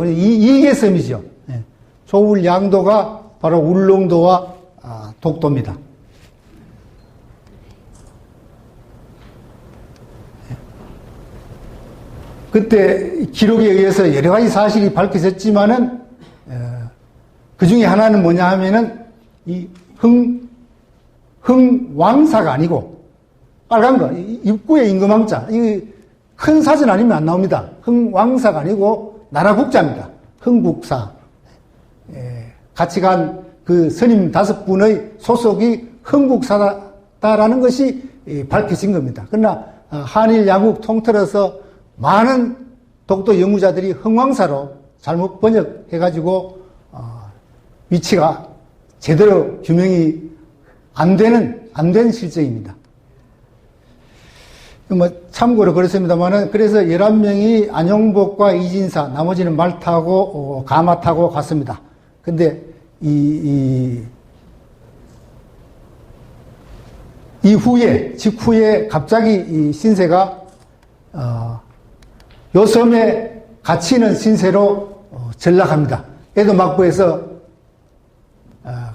이계섬이죠. 조울양도가 바로 울릉도와 독도입니다. 그때 기록에 의해서 여러 가지 사실이 밝혀졌지만은 그 중에 하나는 뭐냐 하면은 이 흥왕사가 아니고 빨간 거 입구에 임금왕자 이 큰 사진 아니면 안 나옵니다. 흥왕사가 아니고 나라 국자입니다. 흥국사. 같이 간 그 스님 5분의 소속이 흥국사다라는 것이 밝혀진 겁니다. 그러나 한일 양국 통틀어서 많은 독도 연구자들이 흥왕사로 잘못 번역해가지고 위치가 제대로 규명이 안 된 실정입니다. 뭐 참고로 그렇습니다만은 그래서 11명이 안용복과 이진사 나머지는 말 타고 가마 타고 갔습니다. 근데 직후에 갑자기 이 신세가 요 섬에 같이 있는 신세로 전락합니다. 에도 막부에서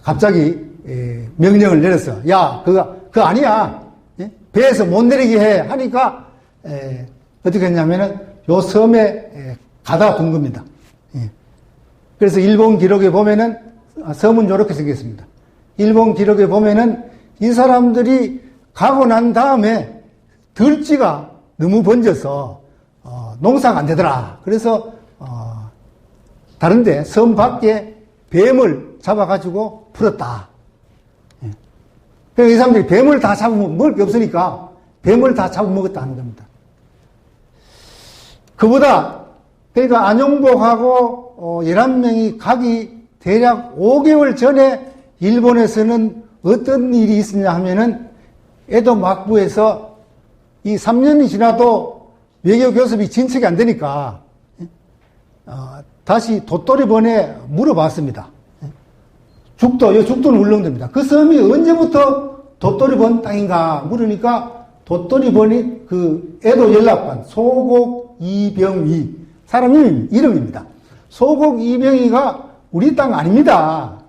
갑자기 명령을 내렸어. 야, 그거 아니야. 배에서 못 내리게 해. 하니까 어떻게 했냐면은 요 섬에 가다 둔 겁니다. 그래서 일본 기록에 보면은 섬은 이렇게 생겼습니다. 일본 기록에 보면은 이 사람들이 가고 난 다음에 들쥐가 너무 번져서 농사가 안 되더라. 그래서 다른데 섬 밖에 뱀을 잡아가지고 풀었다. 그래서 이 사람들이 뱀을 다 잡으면 먹을 게 없으니까 뱀을 다 잡아먹었다 하는 겁니다. 그보다 그러니까 안용복하고 11명이 가기 대략 5개월 전에 일본에서는 어떤 일이 있었냐 하면은 에도 막부에서 이 3년이 지나도 외교 교섭이 진척이 안 되니까 다시 도토리번에 물어봤습니다. 죽도는 울릉도입니다. 그 섬이 언제부터 도토리번 땅인가 물으니까 도토리번이 그 에도 연락관 소곡 이병위 사람 이름입니다. 소곡 이병위가 우리 땅 아닙니다.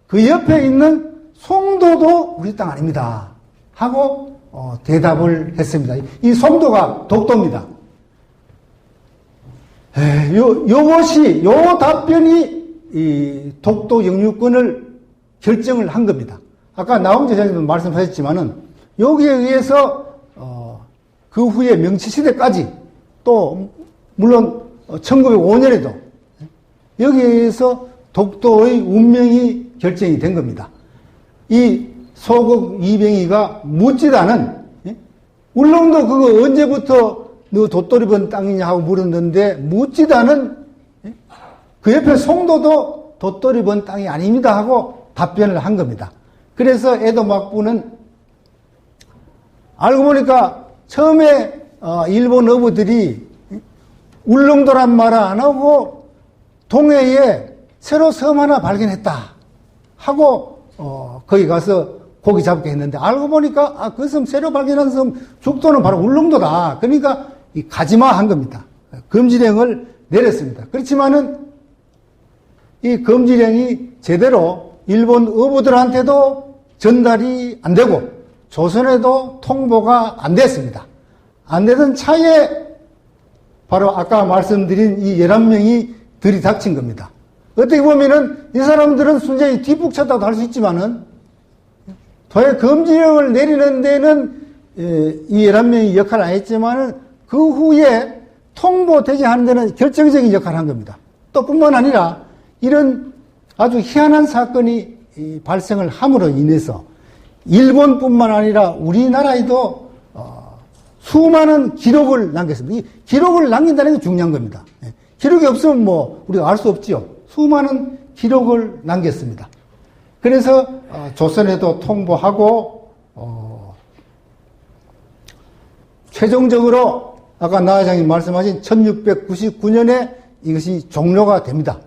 그 옆에 있는 송도도 우리 땅 아닙니다. 하고 대답을 했습니다. 이 송도가 독도입니다. 요 답변이 이 독도 영유권을 결정을 한 겁니다. 아까 나홍재 장님도 말씀하셨지만은 여기에 의해서 그 후에 명치시대까지 또 물론 1905년에도 여기에 의해서 독도의 운명이 결정이 된 겁니다. 이 소곡 이병희가 묻지다는 울릉도 그거 언제부터 너 도토리번 땅이냐 하고 물었는데 묻지다는 그 옆에 송도도 도토리번 땅이 아닙니다 하고 답변을 한 겁니다. 그래서 에도 막부는 알고 보니까 처음에 일본 어부들이 울릉도란 말을 안 하고 동해에 새로 섬 하나 발견했다 하고 거기 가서 고기 잡게 했는데 알고 보니까 그 섬 새로 발견한 섬 죽도는 바로 울릉도다. 그러니까 가지마 한 겁니다. 금지령을 내렸습니다. 그렇지만은 이 금지령이 제대로 일본 어부들한테도 전달이 안 되고 조선에도 통보가 안 됐습니다. 안 되던 차에 바로 아까 말씀드린 이 11명이 들이닥친 겁니다. 어떻게 보면은 이 사람들은 순전히 뒷북쳤다고 할 수 있지만은 도의 금지령을 내리는 데는 이 11명이 역할을 안 했지만은 그 후에 통보되게 하는 데는 결정적인 역할을 한 겁니다. 또 뿐만 아니라 이런 아주 희한한 사건이 발생을 함으로 인해서 일본뿐만 아니라 우리나라에도 수많은 기록을 남겼습니다. 이 기록을 남긴다는 게 중요한 겁니다. 기록이 없으면 뭐 우리가 알 수 없지요. 수많은 기록을 남겼습니다. 그래서 조선에도 통보하고 최종적으로 아까 나 회장님 말씀하신 1699년에 이것이 종료가 됩니다.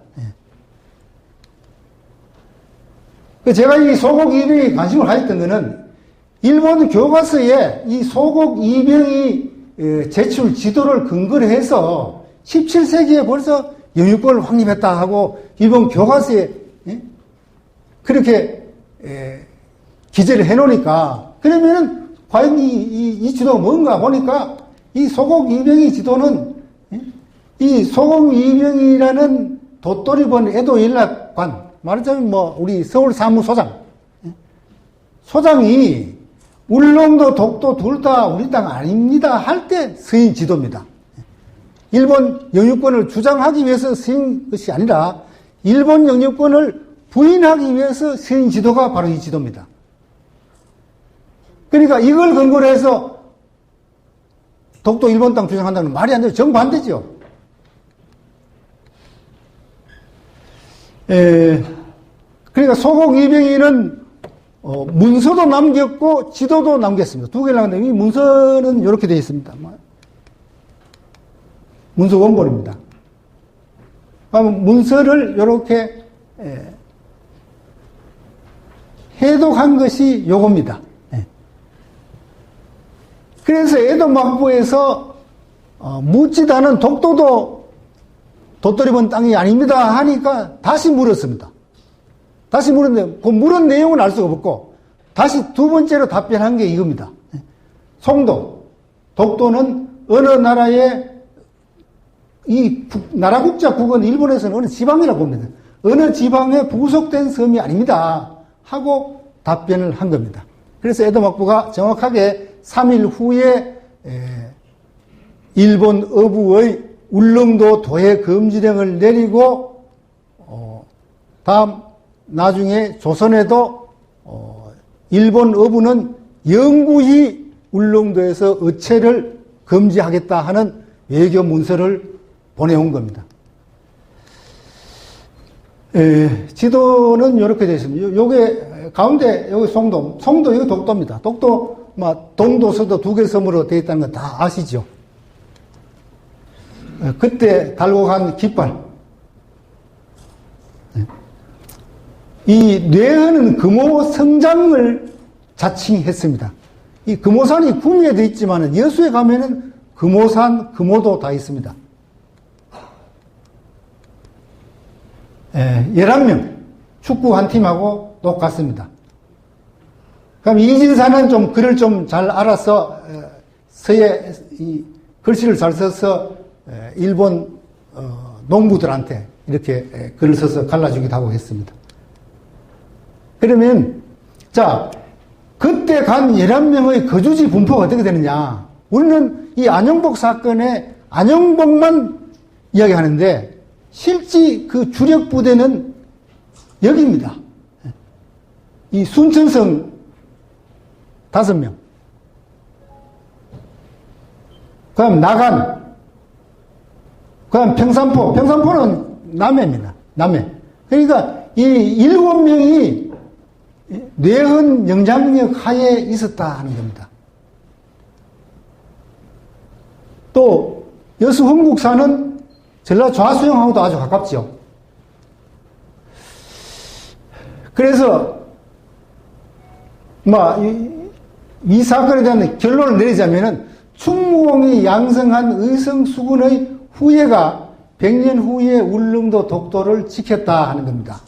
제가 이 소곡 이병이 관심을 가졌던 것은 일본 교과서에 이 소곡 이병이 제출 지도를 근거로 해서 17세기에 벌써 영유권을 확립했다 하고 일본 교과서에 그렇게 기재를 해놓으니까 그러면은 과연 이 지도가 뭔가 보니까 이 소곡 이병희 지도는 이 소곡 이병희라는 도토리본 애도연락관 말하자면 뭐 우리 서울 사무소장 소장이 울릉도 독도 둘 다 우리 땅 아닙니다 할 때 쓰인 지도입니다. 일본 영유권을 주장하기 위해서 쓰인 것이 아니라 일본 영유권을 부인하기 위해서 쓰인 지도가 바로 이 지도입니다. 그러니까 이걸 근거로 해서 독도 일본 땅 주장한다는 건 말이 안 돼요. 정반대죠. 그러니까 소곡 이병희는 문서도 남겼고 지도도 남겼습니다. 두 개를 남겼는데 이 문서는 이렇게 되어 있습니다. 문서 원본입니다. 문서를 이렇게 해독한 것이 요겁니다. 그래서 애도막부에서 묻지도 않은 독도도 도토리본 땅이 아닙니다 하니까 다시 물었습니다. 다시 물었는데 그 물은 내용은 알 수가 없고 다시 두 번째로 답변한 게 이겁니다. 송도, 독도는 어느 나라의 이 나라 국자 국은 일본에서는 어느 지방이라고 봅니다. 어느 지방에 부속된 섬이 아닙니다 하고 답변을 한 겁니다. 그래서 애도막부가 정확하게 3일 후에 일본 어부의 울릉도 도해 금지령을 내리고 다음 나중에 조선에도 일본 어부는 영구히 울릉도에서 어체를 금지하겠다 하는 외교 문서를 보내온 겁니다. 지도는 이렇게 되어 있습니다. 요게 가운데 여기 송도 이거 독도입니다. 독도 동도 서도 두 개 섬으로 되어 있다는 건 다 아시죠? 그때 달고 간 깃발. 이 뇌허는 금호 성장을 자칭했습니다. 이 금호산이 구미에 되어 있지만 여수에 가면은 금호산, 금호도 다 있습니다. 11명 축구 한 팀하고 똑같습니다. 그럼 이진사는 좀 글을 좀 잘 알아서 서예 이 글씨를 잘 써서 일본 농부들한테 이렇게 글을 써서 갈라주기도 하고 했습니다. 그러면 자 그때 간 11명의 거주지 분포가 어떻게 되느냐. 우리는 이 안영복 사건에 안영복만 이야기하는데 실제 그 주력 부대는 여기입니다. 이 순천성 5명. 그 다음 나간. 그 다음 평산포. 평산포는 남해입니다. 남해. 그러니까 이 7명이 뇌헌 영향력 하에 있었다 하는 겁니다. 또 여수 흥국사는 전라 좌수영하고도 아주 가깝죠. 그래서 이 사건에 대한 결론을 내리자면은 충무공이 양성한 의성수군의 후예가 100년 후에 울릉도 독도를 지켰다 하는 겁니다.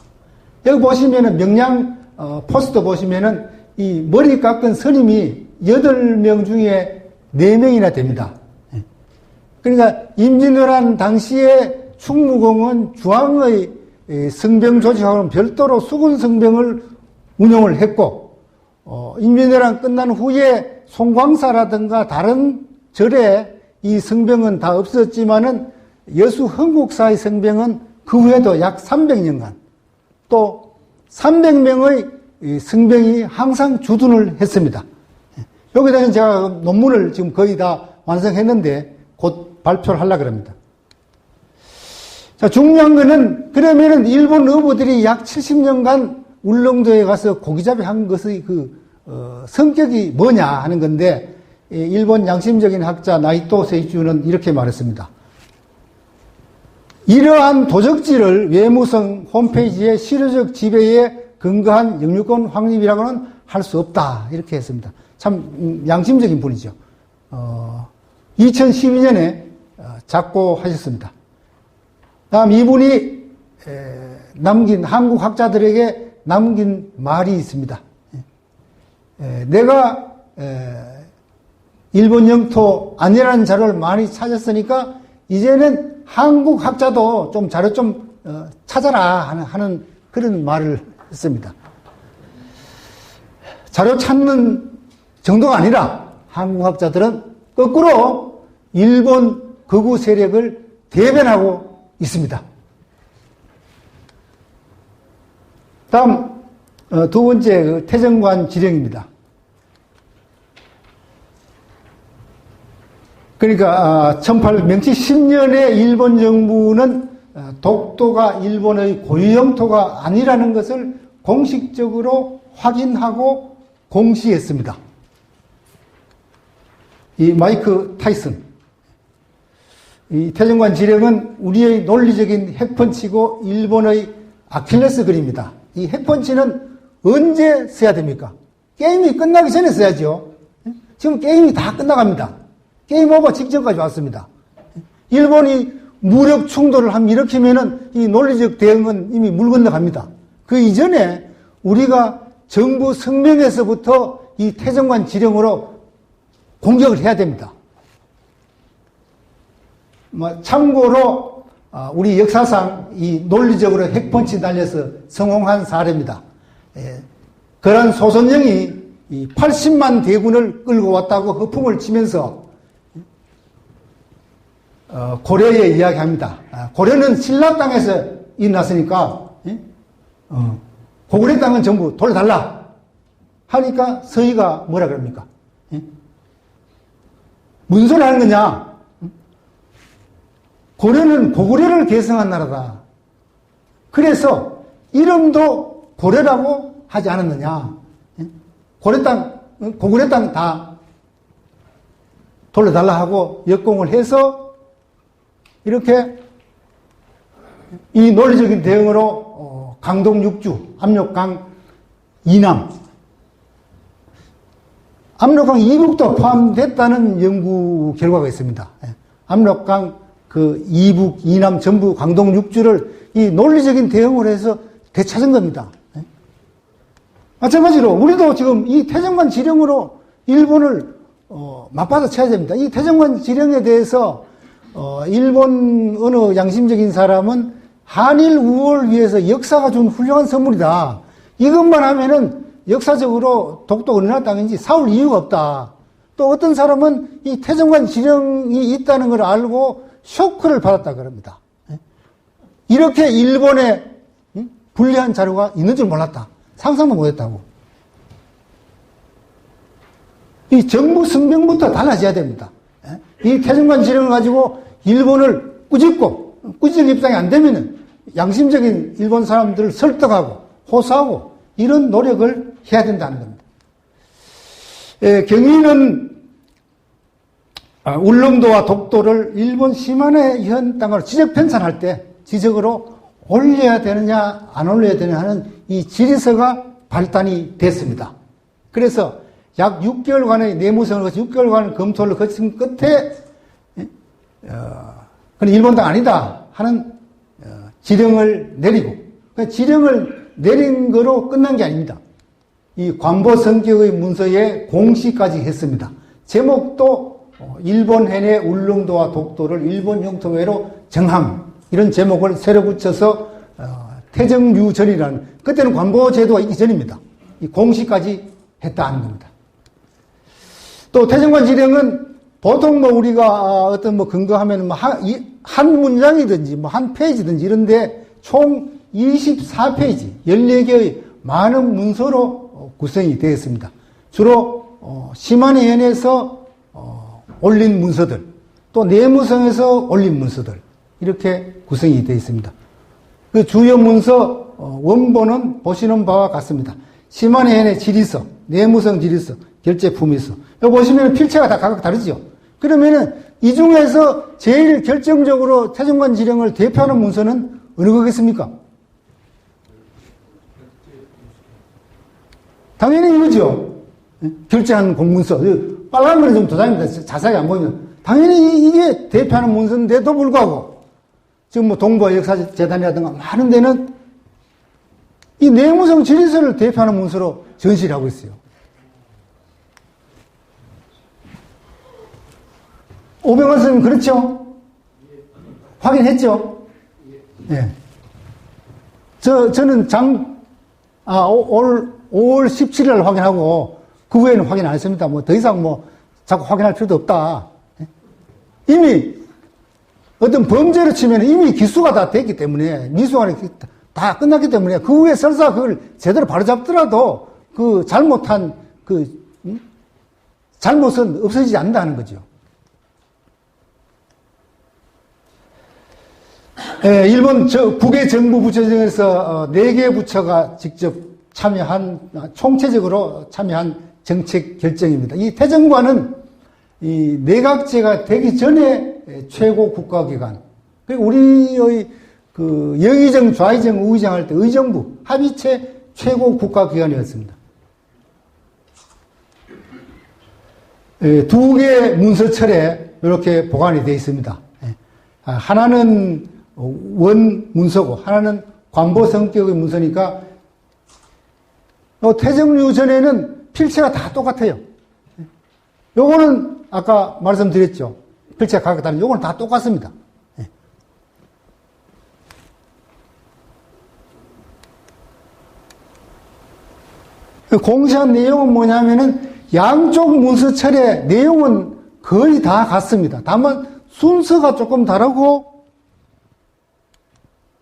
여기 보시면은 명량 포스터 보시면은 이 머리 깎은 스님이 8명 중에 4명이나 됩니다. 그러니까 임진왜란 당시에 충무공은 중앙의 성병 조직하고는 별도로 수군 성병을 운영을 했고 임진왜란 끝난 후에 송광사라든가 다른 절에 이 성병은 다 없었지만은 여수 흥국사의 성병은 그 후에도 약 300년간 또 300명의 성병이 항상 주둔을 했습니다. 여기에 대해서 제가 논문을 지금 거의 다 완성했는데 곧 발표를 하려고 합니다. 자, 중요한 거는 그러면은 일본 어부들이 약 70년간 울릉도에 가서 고기잡이 한 것의 성격이 뭐냐 하는 건데 일본 양심적인 학자 나이토 세이주는 이렇게 말했습니다. 이러한 도적질을 외무성 홈페이지의 실효적 지배에 근거한 영유권 확립이라고는 할 수 없다 이렇게 했습니다. 참 양심적인 분이죠. 2012년에 작고하셨습니다. 다음 이분이 남긴 한국 학자들에게 남긴 말이 있습니다. 내가 일본 영토 아니라는 자료를 많이 찾았으니까 이제는 한국 학자도 좀 자료 좀 찾아라 하는 그런 말을 했습니다. 자료 찾는 정도가 아니라 한국 학자들은 거꾸로 일본 극우 세력을 대변하고 있습니다. 다음 두 번째 태정관 지령입니다. 그러니까 명치 10년에 일본 정부는 독도가 일본의 고유 영토가 아니라는 것을 공식적으로 확인하고 공시했습니다. 이 마이크 타이슨, 이 태정관 지령은 우리의 논리적인 핵펀치고 일본의 아킬레스 건입니다. 이 핵펀치는 언제 써야 됩니까? 게임이 끝나기 전에 써야죠. 지금 게임이 다 끝나갑니다. 게임 오버 직전까지 왔습니다. 일본이 무력 충돌을 한번 일으키면은 이 논리적 대응은 이미 물 건너갑니다. 그 이전에 우리가 정부 성명에서부터 이 태정관 지령으로 공격을 해야 됩니다. 참고로 우리 역사상 이 논리적으로 핵펀치 날려서 성공한 사례입니다. 그런 소선영이 이 80만 대군을 끌고 왔다고 허풍을 치면서 고려에 이야기합니다. 고려는 신라 땅에서 일어났으니까 고구려 땅은 전부 돌려달라 하니까 서희가 뭐라 그럽니까? 무슨 소리 하는 거냐? 고려는 고구려를 계승한 나라다. 그래서 이름도 고려라고 하지 않았느냐? 고려 땅, 고구려 땅 다 돌려달라 하고 역공을 해서 이렇게 이 논리적인 대응으로 강동 6주, 압록강 이남, 압록강 이북도 포함됐다는 연구 결과가 있습니다. 압록강 그 이북, 이남 전부 강동 6주를 이 논리적인 대응을 해서 되찾은 겁니다. 마찬가지로 우리도 지금 이 태정관 지령으로 일본을 맞받아 쳐야 됩니다. 이 태정관 지령에 대해서 일본 어느 양심적인 사람은 한일 우호를 위해서 역사가 준 훌륭한 선물이다. 이것만 하면은 역사적으로 독도 어느 나라 땅인지 싸울 이유가 없다. 또 어떤 사람은 이 태정관 지령이 있다는 걸 알고 쇼크를 받았다 그럽니다. 이렇게 일본에 불리한 자료가 있는 줄 몰랐다. 상상도 못했다고. 이 정부 성명부터 달라져야 됩니다. 이 태정관 지령을 가지고 일본을 꾸짖을 입장이 안 되면은 양심적인 일본 사람들을 설득하고 호소하고 이런 노력을 해야 된다는 겁니다. 경위는 울릉도와 독도를 일본 시마네 현 땅으로 지적 편찬할 때 지적으로 올려야 되느냐 안 올려야 되느냐 하는 이 질의서가 발단이 됐습니다. 그래서 약 6개월간의 내무성을 거쳐 6개월간 검토를 거친 끝에 그건 일본 땅 아니다 하는 지령을 내리고 그 지령을 내린 거로 끝난 게 아닙니다. 이 관보 성격의 문서에 공시까지 했습니다. 제목도 일본 해내 울릉도와 독도를 일본 영토 외로 정함 이런 제목을 새로 붙여서 태정유전이라는 그때는 관보 제도가 있기 전입니다. 이 공시까지 했다는 겁니다. 또 태정관 지령은 보통 우리가 어떤 근거하면 한 문장이든지 한 페이지든지 이런데 총 24페이지 14개의 많은 문서로 구성이 되어 있습니다. 주로 시마네 현에서 올린 문서들 또 내무성에서 올린 문서들 이렇게 구성이 되어 있습니다. 그 주요 문서 원본은 보시는 바와 같습니다. 시마네 현의 질의서, 내무성 질의서, 결재품의서 여기 보시면 필체가 다 각각 다르죠. 그러면은 이 중에서 제일 결정적으로 태정관 지령을 대표하는 문서는 어느 거겠습니까? 당연히 이거죠. 결제한 공문서. 빨간 거는 좀 도장입니다. 자세하게 안 보이면. 당연히 이게 대표하는 문서인데도 불구하고 지금 동북아 역사재단이라든가 많은 데는 이 내무성 질의서를 대표하는 문서로 전시를 하고 있어요. 500원 선생님, 그렇죠? 확인했죠? 예. 저는 올 5월 17일 날 확인하고, 그 후에는 확인 안 했습니다. 뭐, 더 이상 자꾸 확인할 필요도 없다. 이미, 어떤 범죄로 치면 이미 기수가 다 됐기 때문에, 미수관이 다 끝났기 때문에, 그 후에 설사 그걸 제대로 바로잡더라도, 그 잘못한, 잘못은 없어지지 않는다는 거죠. 예, 일본 국외 정부 부처 중에서 4개 부처가 직접 총체적으로 참여한 정책 결정입니다. 이 태정관은 이 내각제가 되기 전에 최고 국가기관, 그리고 우리의 그 영의정, 좌의정, 우의정 할 때 의정부, 합의체 최고 국가기관이었습니다. 예, 2개의 문서철에 이렇게 보관이 되어 있습니다. 예, 하나는 원 문서고 하나는 관보 성격의 문서니까 태정류 전에는 필체가 다 똑같아요. 요거는 아까 말씀드렸죠. 필체가 각각 다른 요거는 다 똑같습니다. 공시한 내용은 뭐냐면은 양쪽 문서철의 내용은 거의 다 같습니다. 다만 순서가 조금 다르고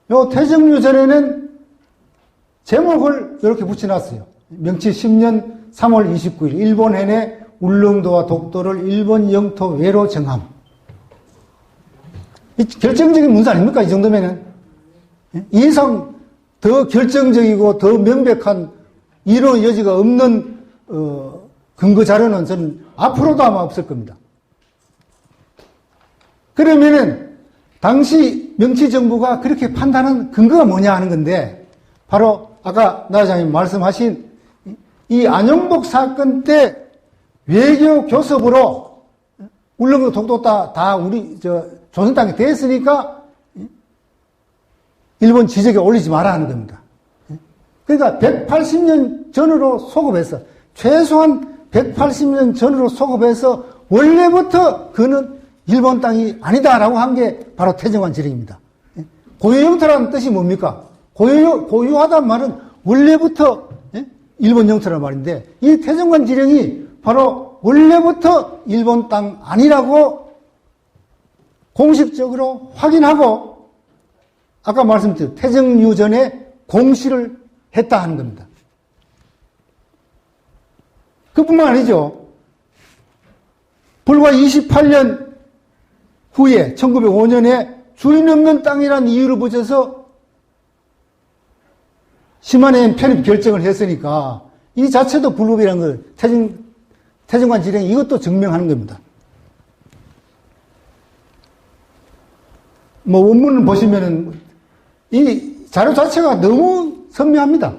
요 태정류 전에는 제목을 이렇게 붙여놨어요. 명치 10년 3월 29일 일본 해내 울릉도와 독도를 일본 영토 외로 정함. 이 결정적인 문서 아닙니까? 이 정도면은. 이 이상 더 결정적이고 더 명백한 이론 여지가 없는 근거 자료는 저는 앞으로도 아마 없을 겁니다. 그러면은 당시 명치정부가 그렇게 판단한 근거가 뭐냐 하는 건데, 바로 아까 나회장님 말씀하신 이 안용복 사건 때 외교 교섭으로 울릉도 독도 다 우리 조선 땅이 됐으니까 일본 지적에 올리지 마라 하는 겁니다. 그러니까 180년 전으로 소급해서, 최소한 180년 전으로 소급해서 원래부터 그는 일본 땅이 아니다라고 한 게 바로 태정관 지령입니다. 고유 영토라는 뜻이 뭡니까? 고유하다는 말은 원래부터 일본 영토라는 말인데, 이 태정관 지령이 바로 원래부터 일본 땅 아니라고 공식적으로 확인하고, 아까 말씀드린 태정유 전에 공시를 했다 하는 겁니다. 그뿐만 아니죠. 불과 28년 후에 1905년에 주인 없는 땅이라는 이유를 붙여서 심한해엔 편입 결정을 했으니까 이 자체도 불법이라는 걸 태정관 지령이 이것도 증명하는 겁니다. 원문을 보시면은 이 자료 자체가 너무 선명합니다.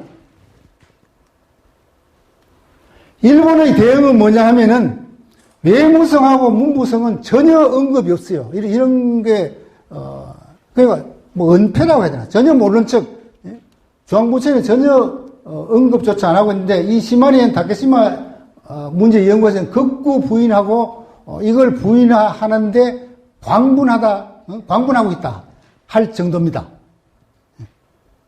일본의 대응은 뭐냐 하면은 외무성하고 문부성은 전혀 언급이 없어요. 이런 게, 그러니까, 은폐라고 해야 되나. 전혀 모르는 척, 중앙부처는 전혀, 언급조차 안 하고 있는데, 이 시마리엔 다케시마, 문제 연구에서는 극구 부인하고, 이걸 부인하는데, 광분하고 있다. 할 정도입니다.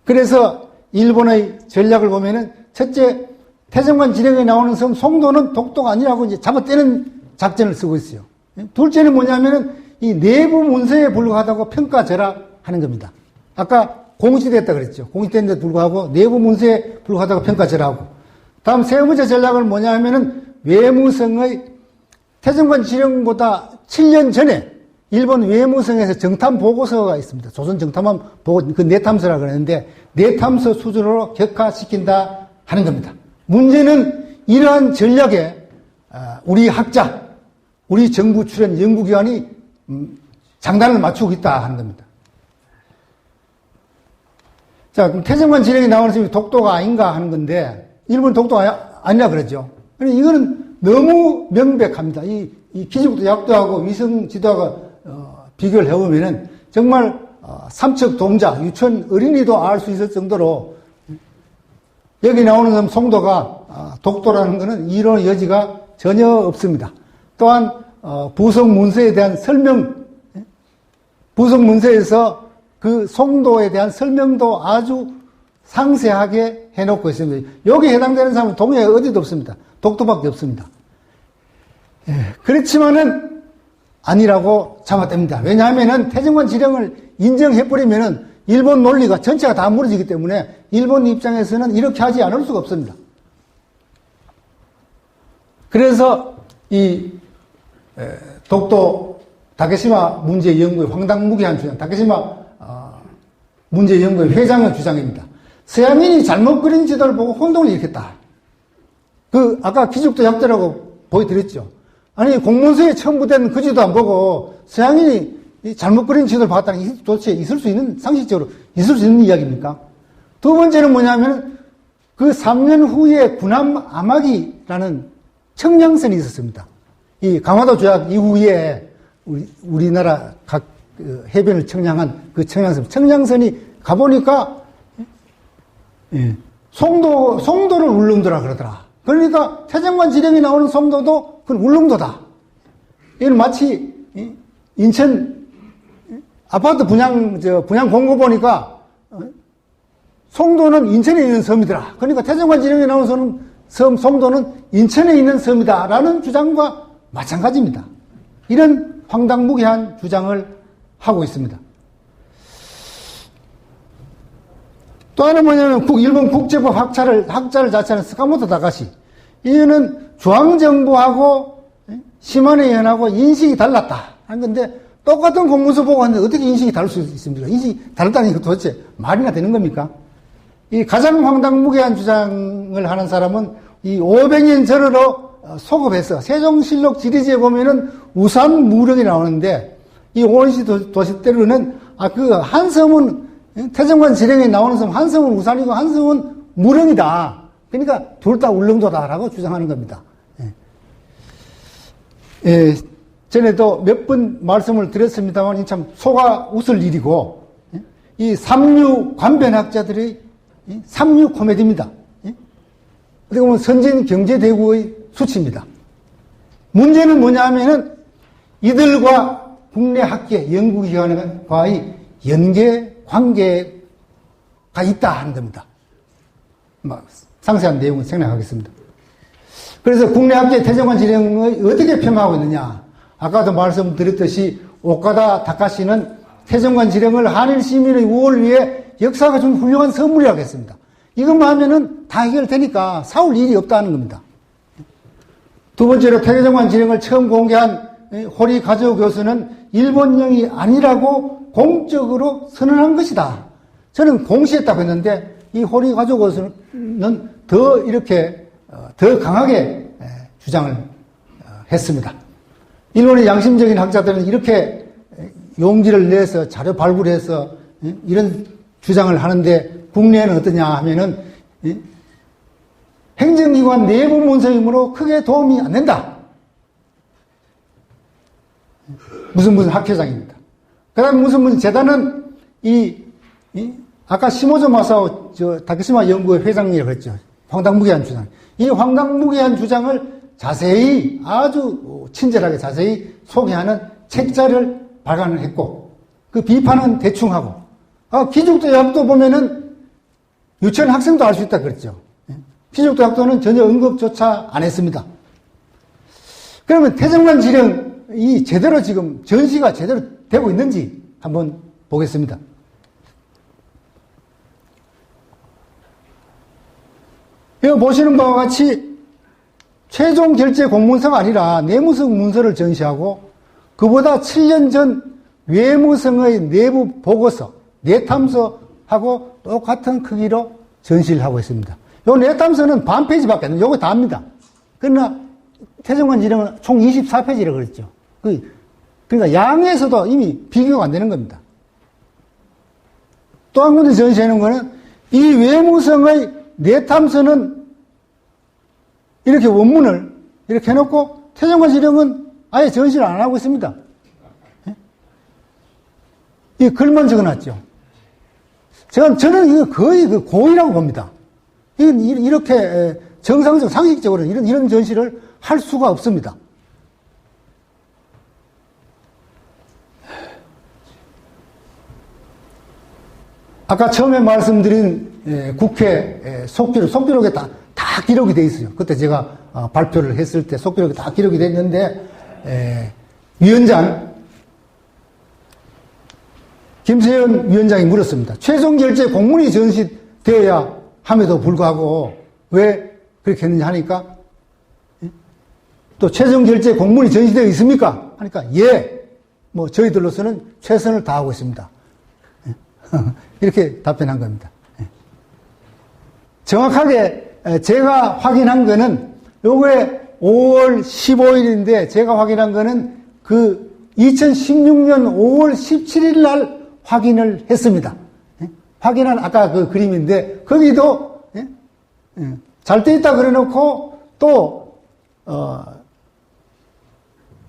그래서, 일본의 전략을 보면은, 첫째, 태정관 지령에 나오는 섬 송도는 독도가 아니라고 이제 잡아떼는 작전을 쓰고 있어요. 둘째는 뭐냐면은 이 내부 문서에 불과하다고 평가절하 하는 겁니다. 아까 공시됐다 그랬죠. 공시됐는데 불구하고 내부 문서에 불과하다고 평가절하고. 다음 세 번째 전략은 뭐냐 하면은 외무성의 태정관 지령보다 7년 전에 일본 외무성에서 정탐 보고서가 있습니다. 조선 정탐한 보고, 그 내탐서라고 그러는데 내탐서 수준으로 격화시킨다 하는 겁니다. 문제는 이러한 전략에 우리 학자, 우리 정부 출연 연구기관이 장단을 맞추고 있다 하는 겁니다. 자, 그럼 태정관 지령이 나오는 점이 독도가 아닌가 하는 건데, 일본 독도가 아니라 그러죠. 이거는 너무 명백합니다. 이 기지국도 약도하고 위성 지도하고 비교를 해보면은 정말 삼척 동자, 유치원 어린이도 알 수 있을 정도로 여기 나오는 송도가 독도라는 것은 이론의 여지가 전혀 없습니다. 또한 부속 문서에 대한 설명, 부속 문서에서 그 송도에 대한 설명도 아주 상세하게 해놓고 있습니다. 여기에 해당되는 사람은 동해에 어디도 없습니다. 독도밖에 없습니다. 그렇지만은 아니라고 잡아댑니다. 왜냐하면은 태정관 지령을 인정해버리면은 일본 논리가 전체가 다 무너지기 때문에 일본 입장에서는 이렇게 하지 않을 수가 없습니다. 그래서 이 독도 다케시마 문제 연구의 황당무계한 주장, 다케시마 문제 연구의 회장의 주장입니다. 서양인이 잘못 그린 지도를 보고 혼동을 일으켰다. 아까 기죽도 약자라고 보여드렸죠. 아니, 공문서에 첨부된 그 지도 안 보고 서양인이 잘못 그린 지도를 봤다는 게 도대체 있을 수 있는, 상식적으로 있을 수 있는 이야기입니까? 두 번째는 뭐냐면 그 3년 후에 군함 아마기라는 청량선이 있었습니다. 이 강화도 조약 이후에 우리나라 각 해변을 청량한 그 청량선이 가보니까 송도를 울릉도라 그러더라. 그러니까 태정관 지령이 나오는 송도도 그건 울릉도다. 이건 마치 인천 아파트 분양 공고 보니까 송도는 인천에 있는 섬이더라. 그러니까 태정관 지령이 나오는 송도는 인천에 있는 섬이다라는 주장과 마찬가지입니다. 이런 황당무계한 주장을 하고 있습니다. 또 하나 뭐냐면 일본 국제법 학자를 자체하는 스카모토 다카시. 이거는 중앙정부하고 시마네 현하고 인식이 달랐다 하는 건데 똑같은 공문서 보고 하는데 어떻게 인식이 다를 수 있습니까? 인식이 다르다는 게 도대체 말이나 되는 겁니까? 이 가장 황당무계한 주장을 하는 사람은 이 500년 전으로 소급해서 세종실록 지리지에 보면은 우산 무령이 나오는데 이 오원시 도시대로는 그 한섬은 태정관 지령에 나오는 섬 한섬은 우산이고 한섬은 무령이다. 그러니까 둘 다 울릉도다라고 주장하는 겁니다. 전에도 몇 번 말씀을 드렸습니다만 참 속아 웃을 일이고 이 삼류 관변학자들의 삼류 코미디입니다. 어떻게 보면 선진 경제대국의 수치입니다. 문제는 뭐냐 하면은 이들과 국내 학계 연구기관과의 연계 관계가 있다 하는 겁니다. 상세한 내용은 생략하겠습니다. 그래서 국내 학계 태정관 지령을 어떻게 폄하하고 있느냐. 아까도 말씀드렸듯이 오카다 다카시는 태정관 지령을 한일 시민의 우호를 위해 역사가 준 훌륭한 선물이라고 했습니다. 이것만 하면은 다 해결되니까 싸울 일이 없다는 겁니다. 두 번째로 태정관 지령을 처음 공개한 호리 가조 교수는 일본령이 아니라고 공적으로 선언한 것이다. 저는 공시했다고 했는데 이 호리 가조 교수는 더 이렇게 더 강하게 주장을 했습니다. 일본의 양심적인 학자들은 이렇게 용기를 내서 자료 발굴해서 이런 주장을 하는데 국내에는 어떠냐 하면은 행정기관 내부 문서이므로 크게 도움이 안 된다. 무슨 학회장입니다. 그 다음에 무슨 재단은 아까 시모조 마사오 다케시마 연구회 회장이라고 했죠. 황당무계한 주장. 이 황당무계한 주장을 자세히 아주 친절하게 자세히 소개하는 책자를 발간을 했고 그 비판은 대충 하고 기죽도 약도 보면은 유치원 학생도 알 수 있다 그랬죠. 기죽도 약도는 전혀 언급조차 안 했습니다. 그러면 태정관 지령이 제대로 지금 전시가 제대로 되고 있는지 한번 보겠습니다. 여기 보시는 바와 같이 최종 결제 공문서가 아니라 내무성 문서를 전시하고 그보다 7년 전 외무성의 내부 보고서, 내탐서하고 똑같은 크기로 전시를 하고 있습니다. 요 내탐서는 반 페이지밖에 안 돼요. 요거 다 합니다. 그러나 태정관 지령은 총 24페이지라고 그랬죠. 그러니까 양에서도 이미 비교가 안 되는 겁니다. 또 한 군데 전시하는 거는 이 외무성의 내탐서는 이렇게 원문을 이렇게 해놓고 태정관 지령은 아예 전시를 안 하고 있습니다. 이 글만 적어놨죠. 저는 이거 거의 그 고의라고 봅니다. 이건 이렇게 정상적, 상식적으로 이런 전시를 할 수가 없습니다. 아까 처음에 말씀드린 국회 속기록에 다 기록이 돼 있어요. 그때 제가 발표를 했을 때 속기록에 다 기록이 됐는데 위원장 김세현 위원장이 물었습니다. 최종 결제 공문이 전시되어야 함에도 불구하고 왜 그렇게 했느냐 하니까 또 최종 결제 공문이 전시되어 있습니까? 하니까 예, 뭐 저희들로서는 최선을 다하고 있습니다. 이렇게 답변한 겁니다. 정확하게 제가 확인한 거는 요게 5월 15일인데 제가 확인한 거는 그 2016년 5월 17일 날 확인을 했습니다. 확인한 아까 그 그림인데 거기도 잘 돼 있다 그래 놓고 또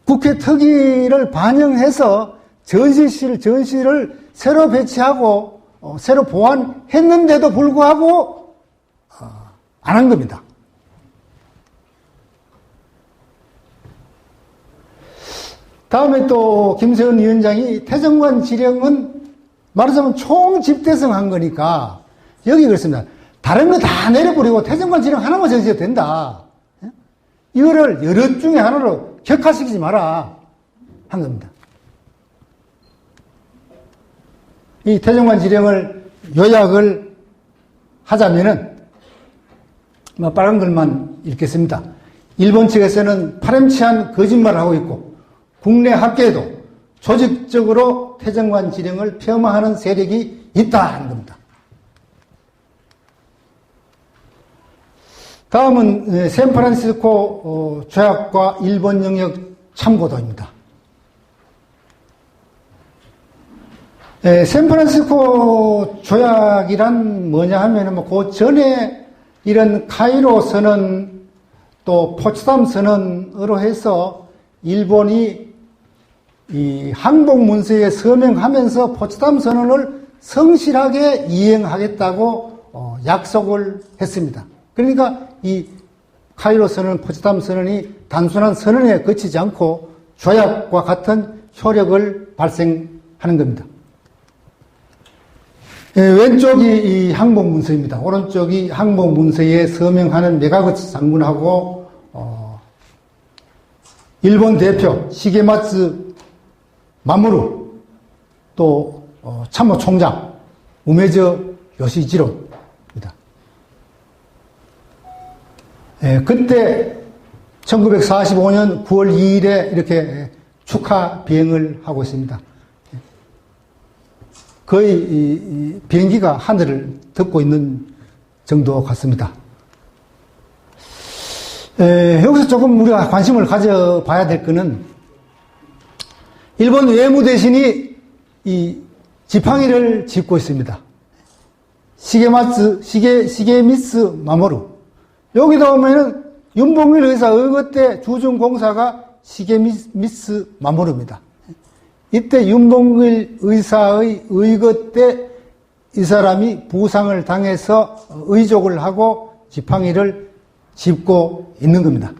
국회 특위를 반영해서 전시를 새로 배치하고 새로 보완했는데도 불구하고 안 한 겁니다. 다음에 또 김세현 위원장이 태정관 지령은 말하자면 총집대성 한 거니까 여기 그렇습니다. 다른 거 다 내려버리고 태정관 지령 하나만 전시해도 된다. 이거를 여러 중에 하나로 격화시키지 마라 한 겁니다. 이 태정관 지령을 요약을 하자면은 빨간 글만 읽겠습니다. 일본 측에서는 파렴치한 거짓말을 하고 있고 국내 학계에도 조직적으로 태정관 지령을 폄하하는 세력이 있다 하는 겁니다. 다음은 샌프란시스코 조약과 일본 영역 참고도입니다. 샌프란시스코 조약이란 뭐냐 하면은 그 전에 이런 카이로 선언 또 포츠담 선언으로 해서 일본이 이 항복 문서에 서명하면서 포츠담 선언을 성실하게 이행하겠다고 약속을 했습니다. 그러니까 이 카이로 선언, 포츠담 선언이 단순한 선언에 그치지 않고 조약과 같은 효력을 발생하는 겁니다. 왼쪽이 이 항복 문서입니다. 오른쪽이 항복 문서에 서명하는 메가구치 장군하고 일본 대표 시게마츠 마모루 또 참모 총장 우메저 요시지로입니다. 그때 1945년 9월 2일에 이렇게 축하 비행을 하고 있습니다. 거의 이 비행기가 하늘을 덮고 있는 정도 같습니다. 여기서 조금 우리가 관심을 가져봐야 될 것은 일본 외무대신이 이 지팡이를 짚고 있습니다. 시게미스 마모루. 여기다 보면은 윤봉길 의사 의거 때 주중공사가 시게미스 마모루입니다. 이때 윤봉길 의사의 의거 때 이 사람이 부상을 당해서 의족을 하고 지팡이를 짚고 있는 겁니다.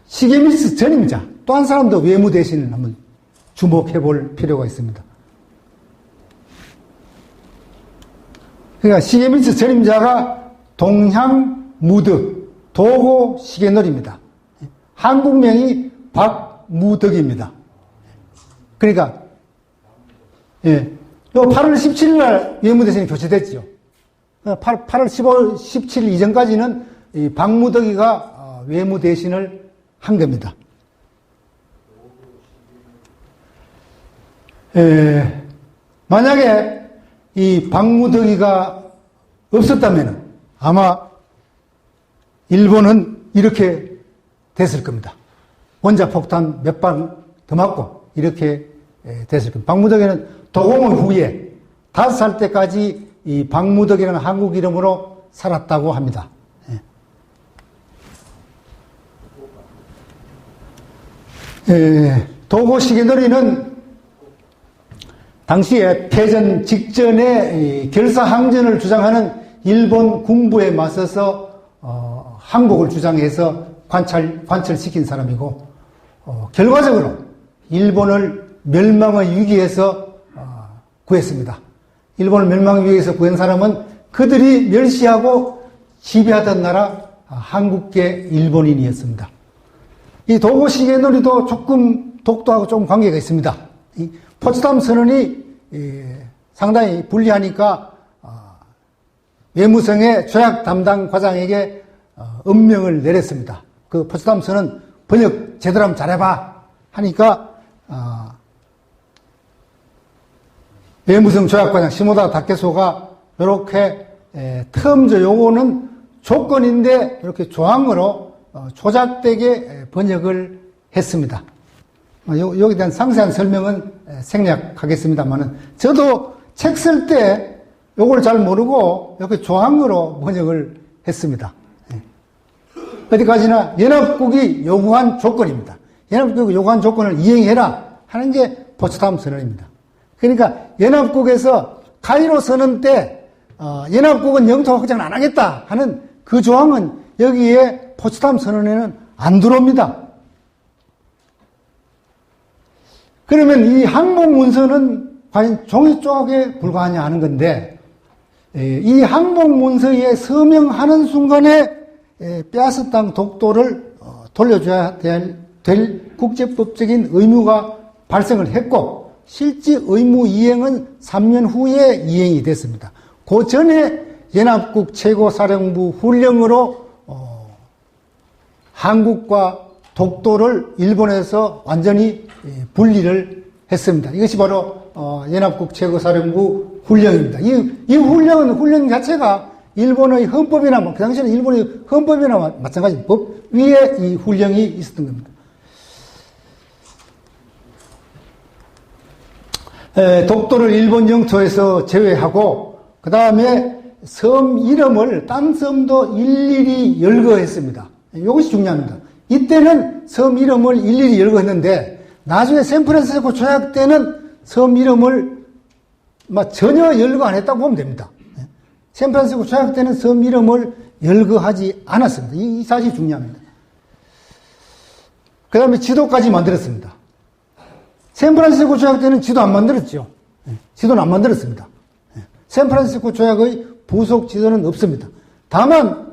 시게미스 전임자, 또 한 사람도 외무 대신을 한번 주목해 볼 필요가 있습니다. 그러니까 시게미스 전임자가 동향무득, 도고 시게놀입니다. 한국명이 박무덕입니다. 그러니까, 요 8월 17일 날 외무대신이 교체됐죠. 8월 17일 이전까지는 이 박무덕이가 외무대신을 한 겁니다. 만약에 이 박무덕이가 없었다면 아마 일본은 이렇게 됐을 겁니다. 원자폭탄 몇 발 더 맞고 이렇게 됐을 겁니다. 박무덕이는 도공의 후에 5살 때까지 이 박무덕이라는 한국 이름으로 살았다고 합니다. 도고 시게놀이는 당시에 패전 직전에 결사항전을 주장하는 일본 군부에 맞서서 항복을 주장해서 관철시킨 사람이고 결과적으로 일본을 멸망의 위기에서 구했습니다. 일본을 멸망의 위기에서 구한 사람은 그들이 멸시하고 지배하던 나라 한국계 일본인이었습니다. 이 도고 시게노리도 조금 독도하고 좀 관계가 있습니다. 이 포츠담 선언이 상당히 불리하니까 외무성의 조약 담당 과장에게 엄명을 내렸습니다. 그 포츠담 선언 번역 제대로 한번 잘해봐 하니까 외무성 조약과장 시모다 다케소가 이렇게 텀저 요거는 조건인데 이렇게 조항으로 조작되게 번역을 했습니다. 여기에 대한 상세한 설명은 생략하겠습니다만은 저도 책 쓸 때 요걸 잘 모르고 이렇게 조항으로 번역을 했습니다. 어디까지나 연합국이 요구한 조건입니다. 연합국이 요구한 조건을 이행해라 하는 게 포츠담 선언입니다. 그러니까 연합국에서 카이로 선언 때 연합국은 영토 확장 안 하겠다 하는 그 조항은 여기에 포츠담 선언에는 안 들어옵니다. 그러면 이 항복 문서는 과연 종이 조각에 불과하냐 하는 건데 이 항복 문서에 서명하는 순간에 빼앗았던 독도를 돌려줘야 될 국제법적인 의무가 발생을 했고 실제 의무 이행은 3년 후에 이행이 됐습니다. 그 전에 연합국 최고사령부 훈령으로 한국과 독도를 일본에서 완전히 분리를 했습니다. 이것이 바로 연합국 최고사령부 훈령입니다. 이 훈령 자체가 일본의 헌법이나 그 당시에는 일본의 헌법이나 마찬가지 법 위에 이 훈령이 있었던 겁니다. 독도를 일본 영토에서 제외하고 그 다음에 섬 이름을 딴 섬도 일일이 열거했습니다. 이것이 중요합니다. 이때는 섬 이름을 일일이 열거했는데 나중에 샌프란시스코 조약 때는 섬 이름을 전혀 열거 안 했다고 보면 됩니다. 샌프란시스코 조약 때는 섬 이름을 열거하지 않았습니다. 이 사실이 중요합니다. 그 다음에 지도까지 만들었습니다. 샌프란시스코 조약 때는 지도 안 만들었죠. 지도는 안 만들었습니다. 샌프란시스코 조약의 부속 지도는 없습니다. 다만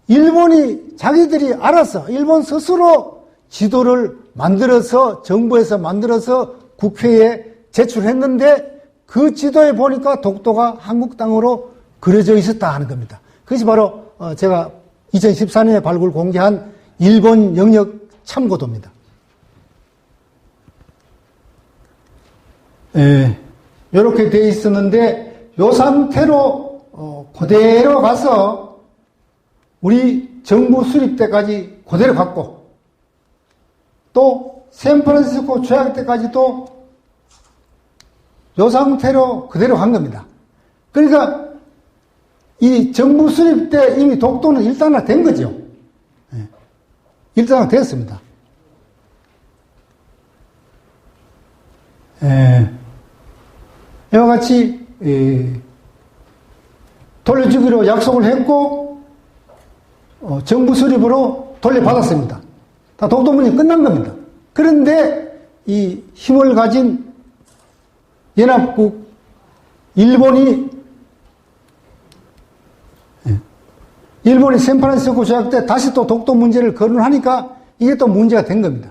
일본이 자기들이 알아서 일본 스스로 지도를 만들어서 정부에서 만들어서 국회에 제출했는데 그 지도에 보니까 독도가 한국 땅으로 그려져 있었다 하는 겁니다. 그것이 바로 제가 2014년에 발굴 공개한 일본 영역 참고도입니다. 이렇게 돼 있었는데 이 상태로 그대로 가서 우리 정부 수립 때까지 그대로 갔고 또 샌프란시스코 조약 때까지도 이 상태로 그대로 간 겁니다. 그러니까 이 정부 수립 때 이미 독도는 일단화된 거죠. 일단화되었습니다. 이와 같이 돌려주기로 약속을 했고 정부 수립으로 돌려받았습니다. 다 독도 문제 끝난 겁니다. 그런데 이 힘을 가진 연합국 일본이 샌프란시스코 조약 때 다시 또 독도 문제를 거론하니까 이게 또 문제가 된 겁니다.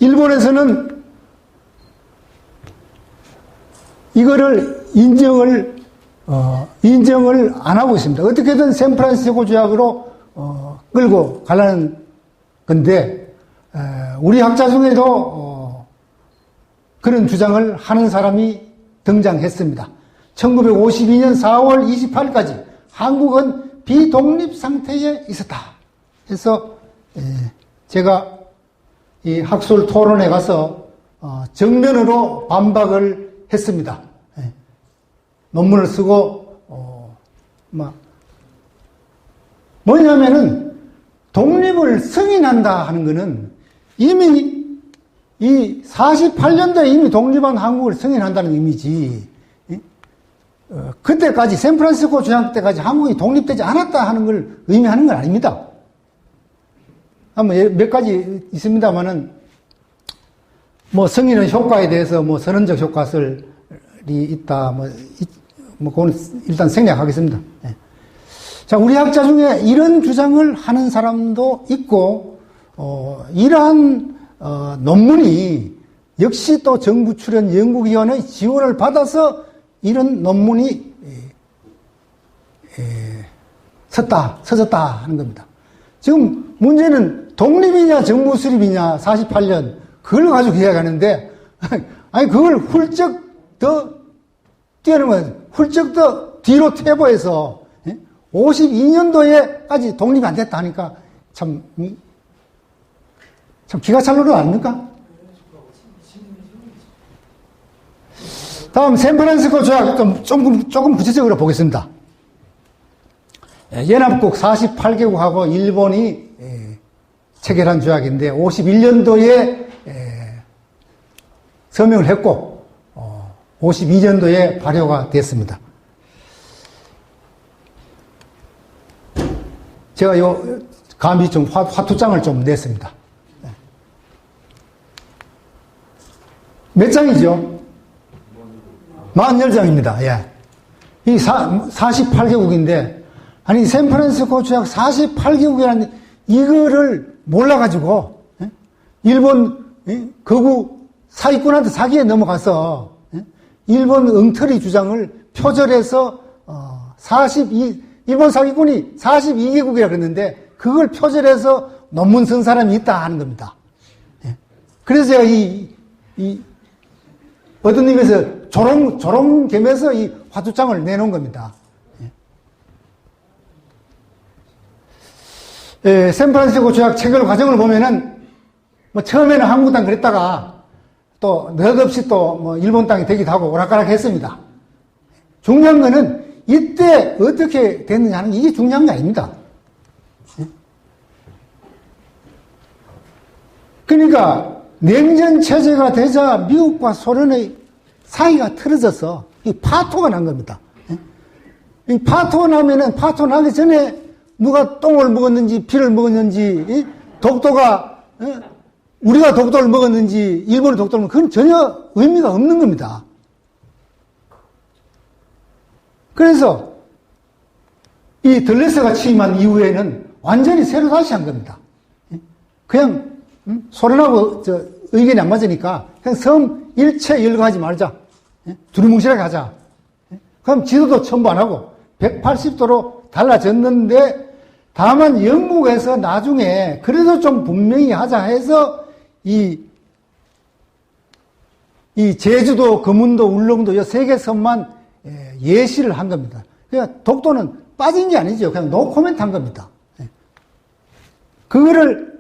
일본에서는 이거를 인정을 안 하고 있습니다. 어떻게든 샌프란시스코 조약으로 끌고 가려는 건데 우리 학자 중에도 그런 주장을 하는 사람이 등장했습니다. 1952년 4월 28일까지 한국은 비독립 상태에 있었다. 그래서 제가 이 학술 토론에 가서 정면으로 반박을 했습니다. 논문을 쓰고 뭐냐면은 독립을 승인한다 하는 것은 이미 이 48년도에 이미 독립한 한국을 승인한다는 의미지. 그때까지 샌프란시스코 조약 때까지 한국이 독립되지 않았다 하는 걸 의미하는 건 아닙니다. 한번 몇 가지 있습니다만은 뭐 승인의 효과에 대해서 뭐 선언적 효과설이 있다 뭐 그거는 일단 생략하겠습니다. 예. 자, 우리 학자 중에 이런 주장을 하는 사람도 있고 이러한 논문이 역시 또 정부 출연 연구기관의 지원을 받아서 이런 논문이 서졌다 하는 겁니다. 지금 문제는 독립이냐 정부 수립이냐 48년 그걸 가지고 이야기하는데 아니 그걸 훌쩍 더 뛰어넘은 훌쩍 더 뒤로 퇴보해서 52년도에까지 독립이 안 됐다 하니까 참 기가 찰 노릇 아닙니까? 다음 샌프란시스코 조약 조금 구체적으로 보겠습니다. 연합국 48개국하고 일본이 체결한 조약인데 51년도에 서명을 했고 52년도에 발효가 됐습니다. 제가 감히 좀 화투장을 좀 냈습니다. 몇 장이죠? 40장입니다. 예. 이 48개국인데, 아니, 샌프란시스코 조약 48개국이라는 이거를 몰라가지고, 일본 거구 사기꾼한테 사기에 넘어가서, 일본 엉터리 주장을 표절해서, 일본 사기꾼이 42개국이라 그랬는데, 그걸 표절해서 논문 쓴 사람이 있다 하는 겁니다. 그래서 제가 어떤 의미에서 조롱겸해서 이 화투장을 내놓은 겁니다. 샌프란시스코 조약 체결 과정을 보면은, 뭐, 처음에는 한국 땅 그랬다가, 또, 느닷없이 또, 뭐, 일본 땅이 되기도 하고, 오락가락 했습니다. 중요한 거는, 이때 어떻게 됐느냐 하는 게 이게 중요한 게 아닙니다. 그러니까, 냉전 체제가 되자 미국과 소련의 사이가 틀어져서 이 파토가 난 겁니다. 이 파토가 나면은 파토 나기 전에 누가 똥을 먹었는지 피를 먹었는지 독도가 우리가 독도를 먹었는지 일본이 독도를 먹었는지 그건 전혀 의미가 없는 겁니다. 그래서 이 들레스가 취임한 이후에는 완전히 새로 다시 한 겁니다. 그냥 소련하고 의견이 안 맞으니까 그냥 섬 일체 열거하지 말자. 두루뭉실하게 하자. 그럼 지도도 첨부 안 하고 180도로 달라졌는데 다만 영국에서 나중에 그래도 좀 분명히 하자 해서 이 제주도, 금운도, 울릉도 이 세 개 섬만 예시를 한 겁니다. 그러니까 독도는 빠진 게 아니죠. 그냥 노코멘트 한 겁니다. 그거를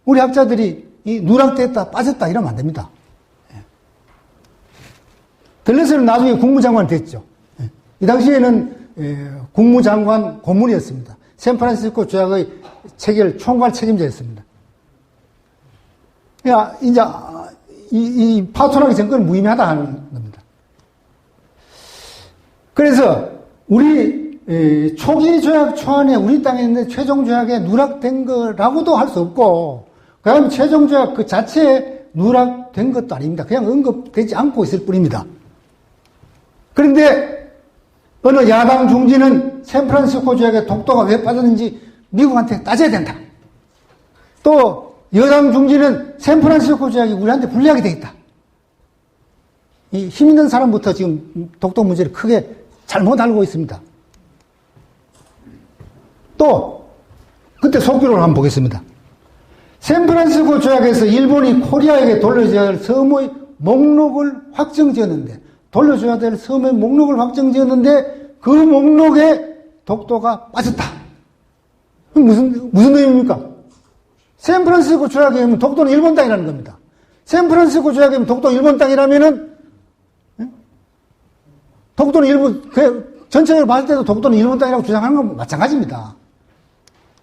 우리 학자들이 누락됐다, 빠졌다 이러면 안 됩니다. 들레스는 나중에 국무장관 됐죠. 이 당시에는 국무장관 고문이었습니다. 샌프란시스코 조약의 체결 총괄 책임자였습니다. 그러니까 이제 이 파토나기 정권은 무의미하다 하는 겁니다. 그래서 우리 초기 조약 초안에 우리 땅에 있는 최종 조약에 누락된 거라고도 할 수 없고 그다음에 최종 조약 그 자체에 누락된 것도 아닙니다. 그냥 언급되지 않고 있을 뿐입니다. 그런데 어느 야당 중진은 샌프란시스코 조약에 독도가 왜 빠졌는지 미국한테 따져야 된다. 또 여당 중진은 샌프란시스코 조약이 우리한테 불리하게 돼 있다. 이 힘 있는 사람부터 지금 독도 문제를 크게 잘못 알고 있습니다. 또 그때 속기록을 한번 보겠습니다. 샌프란시스코 조약에서 일본이 코리아에게 돌려줘야 할 섬의 목록을 확정지었는데 돌려줘야 될 섬의 목록을 확정지었는데 그 목록에 독도가 빠졌다. 무슨 의미입니까? 샌프란시스코 조약에 의하면 독도는 일본 땅이라는 겁니다. 샌프란시스코 조약에 의하면 독도 일본 땅이라면은 독도는 일본 전체적으로 봤을 때도 독도는 일본 땅이라고 주장하는 건 마찬가지입니다.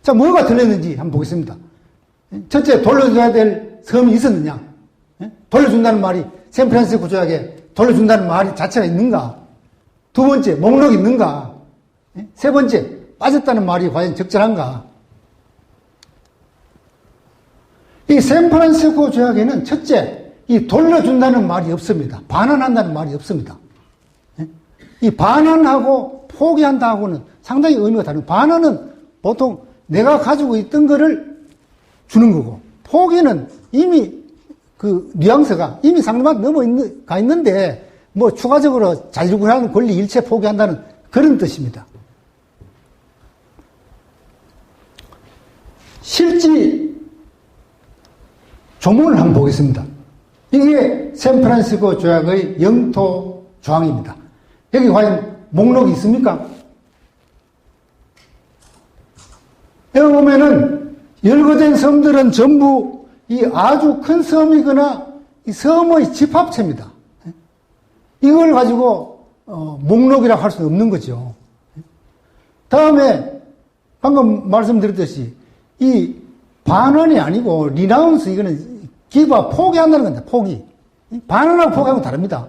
자, 뭐가 틀렸는지 한번 보겠습니다. 첫째, 돌려줘야 될 섬이 있었느냐? 예? 돌려준다는 말이 샌프란시스코 조약에 돌려준다는 말이 자체가 있는가? 두 번째, 목록이 있는가? 예? 세 번째, 빠졌다는 말이 과연 적절한가? 이 샌프란시스코 조약에는 첫째, 이 돌려준다는 말이 없습니다. 반환한다는 말이 없습니다. 예? 이 반환하고 포기한다하고는 상당히 의미가 다른. 반환은 보통 내가 가지고 있던 거를 주는 거고, 포기는 이미 그 뉘앙스가 이미 상대방 가 있는데 뭐 추가적으로 자유구하는 권리 일체 포기한다는 그런 뜻입니다. 실제 조문을 한번 보겠습니다. 이게 샌프란시스코 조약의 영토 조항입니다. 여기 과연 목록이 있습니까? 여기 보면은 열거된 섬들은 전부 이 아주 큰 섬이거나 이 섬의 집합체입니다. 이걸 가지고 목록이라고 할 수는 없는 거죠. 다음에 방금 말씀드렸듯이 이 반환이 아니고 리나운스, 이거는 기바, 포기한다는 건데, 포기. 반환하고 포기하고 다릅니다.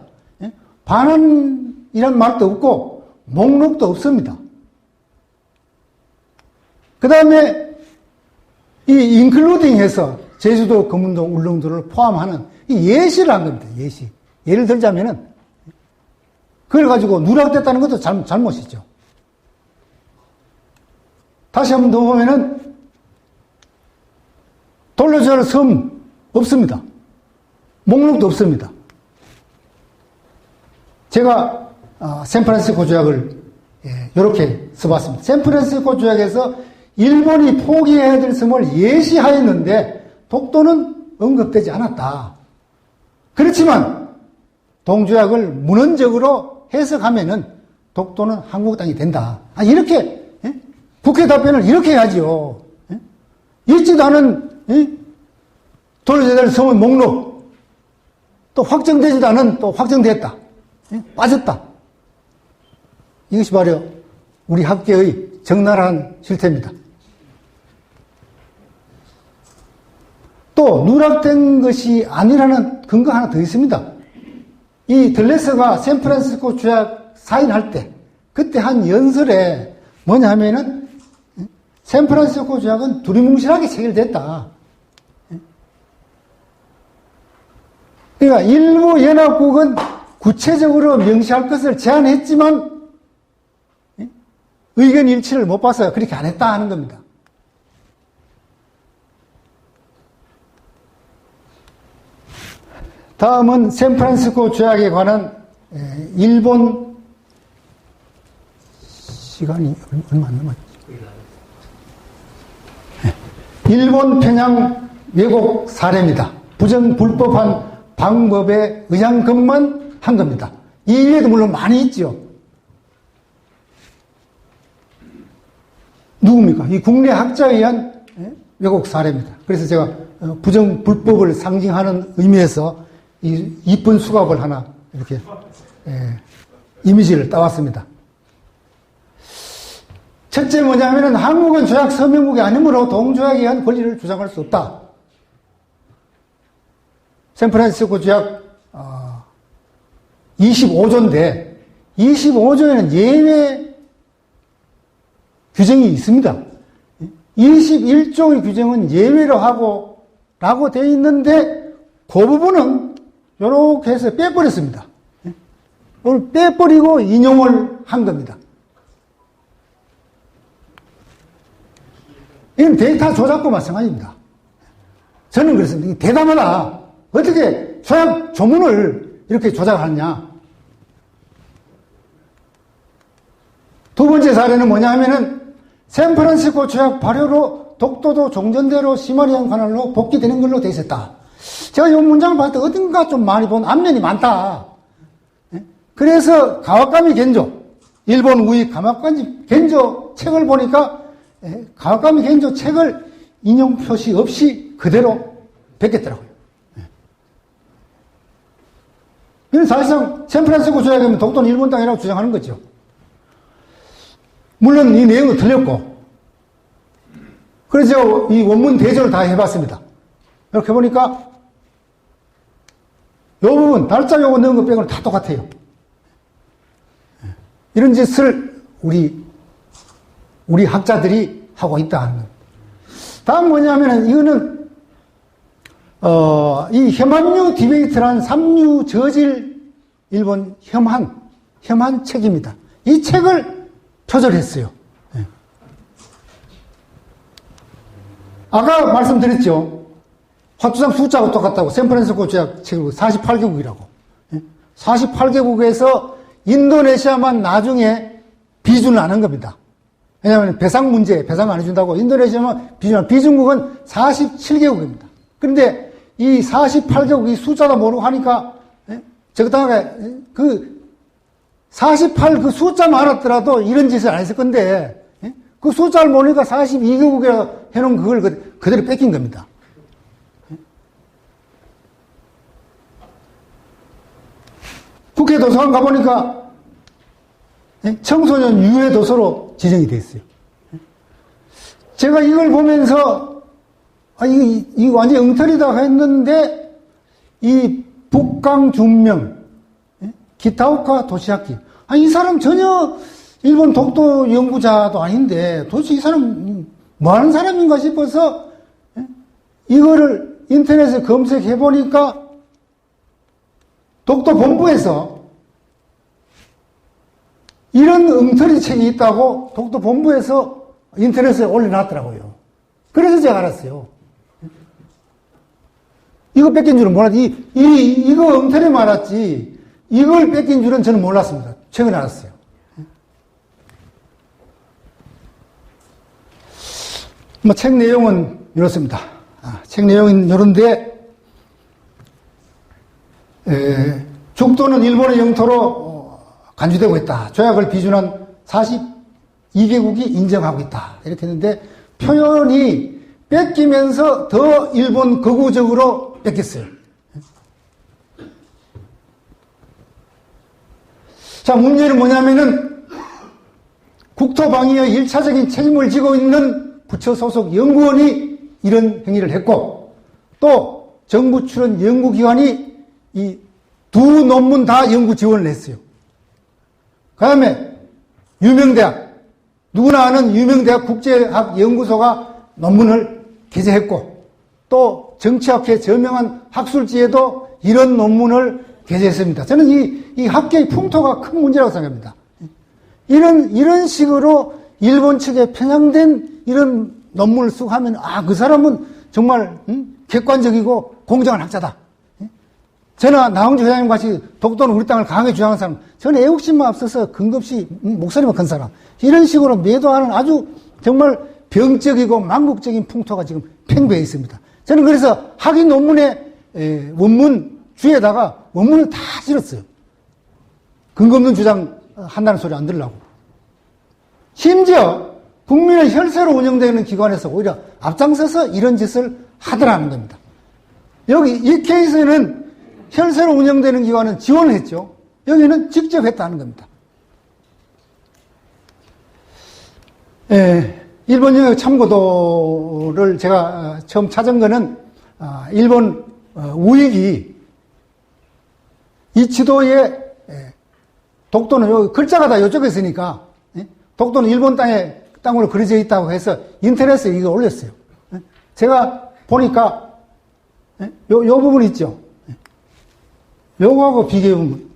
반환이란 말도 없고 목록도 없습니다. 그 다음에 이 인클루딩해서 제주도, 금운도, 울릉도를 포함하는 이 예시를 한 겁니다. 예시. 예를 들자면은 그걸 가지고 누락됐다는 것도 잘못이죠. 다시 한번 더 보면은 돌려줘야 할 섬 없습니다. 목록도 없습니다. 제가 샌프란시스코 조약을 이렇게 써봤습니다. 샌프란시스코 조약에서 일본이 포기해야 될 섬을 예시하였는데 독도는 언급되지 않았다. 그렇지만 동조약을 문헌적으로 해석하면은 독도는 한국 땅이 된다. 이렇게 국회 답변을 이렇게 해야지요. 있지도 않은 돌려줘야 될 섬의 목록, 또 확정되지도 않은 또 확정됐다. 빠졌다. 이것이 바로 우리 학계의 적나라한 실태입니다. 또 누락된 것이 아니라는 근거 하나 더 있습니다. 이 들레스가 샌프란시스코 조약 사인할 때 그때 한 연설에 뭐냐 하면은 샌프란시스코 조약은 두리뭉실하게 체결됐다. 그러니까 일부 연합국은 구체적으로 명시할 것을 제안했지만 의견 일치를 못 봐서 그렇게 안 했다 하는 겁니다. 다음은 샌프란시스코 조약에 관한 일본 시간이 얼마 안 남았죠. 일본 편향 왜곡 사례입니다. 부정불법한 방법에 의한 것만 한 겁니다. 이외에도 물론 많이 있죠. 누굽니까? 이 국내 학자에 의한 왜곡 사례입니다. 그래서 제가 부정불법을 상징하는 의미에서 이 이쁜 수갑을 하나 이렇게 이미지를 따왔습니다. 첫째 뭐냐면은 한국은 조약 서명국이 아니므로 동조약에 의한 권리를 주장할 수 없다. 샌프란시스코 조약 25조인데 25조에는 예외 규정이 있습니다. 21조의 규정은 예외로 하고 라고 되어 있는데 그 부분은 이렇게 해서 빼버렸습니다. 이걸 빼버리고 인용을 한 겁니다. 이건 데이터 조작과 마찬가지입니다. 저는 그렇습니다. 대담하다. 어떻게 조약 조문을 이렇게 조작하느냐. 두 번째 사례는 뭐냐 하면은 샌프란시스코 조약 발효로 독도도 종전대로 심화리한 관할로 복귀되는 걸로 되어 있었다. 제가 이 문장을 봤을 때 어딘가 좀 많이 본 앞면이 많다. 그래서 가와카미 겐조, 일본 우익 가와카미 겐조 책을 보니까 가와카미 겐조 책을 인용 표시 없이 그대로 베꼈더라고요. 이건 사실상 샌프란시스코 조약에 보면 독도는 일본 땅이라고 주장하는 거죠. 물론 이 내용은 틀렸고, 그래서 이 원문 대조를 다 해봤습니다. 이렇게 보니까 요 부분, 달자 요거 넣은 거 빼고는 다 똑같아요. 이런 짓을 우리 학자들이 하고 있다 하는 겁니다. 다음 뭐냐면은 이거는 이 혐한류 디베이트라는 삼류 저질 일본 혐한 책입니다. 이 책을 표절했어요. 예. 아까 말씀드렸죠. 화투장 숫자가 똑같다고 샌프란시스코 조약 책을 48개국이라고. 48개국에서 인도네시아만 나중에 비준을 안 한 겁니다. 왜냐하면 배상 문제, 배상 안 해준다고 인도네시아만 비준국은 47개국입니다. 그런데 이 48개국 이 숫자도 모르고 하니까 적당하게 그 48 그 숫자만 알았더라도 이런 짓을 안 했을 건데 그 숫자를 모르니까 42개국에 해놓은 그걸 그대로 뺏긴 겁니다. 국회 도서관 가보니까 청소년 유해 도서로 지정이 되어 있어요. 제가 이걸 보면서 이거 완전히 엉터리다 했는데 이 북강 준명 기타오카 도시아키 이 사람 전혀 일본 독도 연구자도 아닌데 도대체 이 사람 뭐 하는 사람인가 싶어서 이거를 인터넷에 검색해 보니까 독도 본부에서 이런 엉터리 책이 있다고 독도 본부에서 인터넷에 올려놨더라고요. 그래서 제가 알았어요. 이거 뺏긴 줄은 몰랐지. 이거 엉터리 말았지. 이걸 뺏긴 줄은 저는 몰랐습니다. 최근에 알았어요. 뭐 책 내용은 이렇습니다. 책 내용은 이런데 죽도는 일본의 영토로 간주되고 있다. 조약을 비준한 42개국이 인정하고 있다. 이렇게 했는데 표현이 뺏기면서 더 일본 극우적으로 뺏겼어요. 자, 문제는 뭐냐면은 국토방위의 1차적인 책임을 지고 있는 부처 소속 연구원이 이런 행위를 했고 또 정부 출연 연구기관이 이 두 논문 다 연구 지원을 했어요. 그 다음에 유명대학, 누구나 아는 유명대학 국제학연구소가 논문을 게재했고 또 정치학회 저명한 학술지에도 이런 논문을 게재했습니다. 저는 이 학계의 풍토가 큰 문제라고 생각합니다. 이런 식으로 일본 측에 편향된 이런 논문을 쓰고 하면 그 사람은 정말 객관적이고 공정한 학자다. 저는 나홍주 회장님 같이 독도는 우리 땅을 강하게 주장하는 사람, 저는 애국심만 앞서서 근거 없이 목소리만 큰 사람, 이런 식으로 매도하는 아주 정말 병적이고 망국적인 풍토가 지금 팽배해 있습니다. 저는 그래서 학위 논문의 원문 주에다가 원문을 다 실었어요. 근거 없는 주장 한다는 소리 안 들으려고. 심지어 국민의 혈세로 운영되는 기관에서 오히려 앞장서서 이런 짓을 하더라는 겁니다. 여기 이 케이스는 혈세로 운영되는 기관은 지원을 했죠. 여기는 직접 했다는 겁니다. 일본 영역 참고도를 제가 처음 찾은 거는 일본 우익이 이 지도에 독도는 여기 글자가 다 이쪽에 있으니까 독도는 일본 땅으로 그려져 있다고 해서 인터넷에 이거 올렸어요. 제가 보니까 요 부분 있죠. 요거하고 비교해보면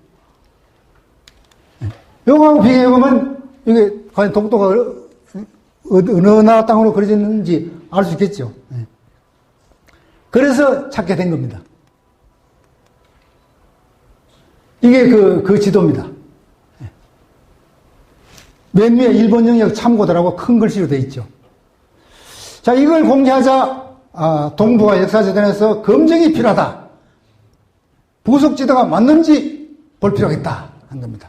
요거하고 비교해보면 이게 과연 독도가 어느 나라 땅으로 그려져 있는지 알 수 있겠죠. 그래서 찾게 된 겁니다. 이게 그 지도입니다. 맨 위에 일본 영역 참고도라고 큰 글씨로 되어 있죠. 자, 이걸 공개하자 동북아 역사재단에서 검증이 필요하다. 부속 지도가 맞는지 볼 필요가 있다 한 겁니다.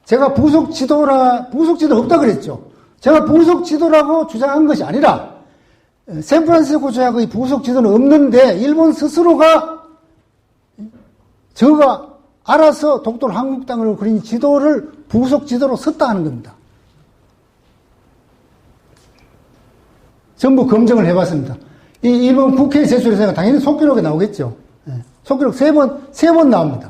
제가 부속 지도 없다 그랬죠. 제가 부속 지도라고 주장한 것이 아니라 샌프란시스코 조약의 부속 지도는 없는데 일본 스스로가 저가 알아서 독도를 한국 땅으로 그린 지도를 부속 지도로 썼다 하는 겁니다. 전부 검증을 해봤습니다. 이 일본 국회에 제출해서 당연히 속기록에 나오겠죠. 예. 속기록 세 번 나옵니다.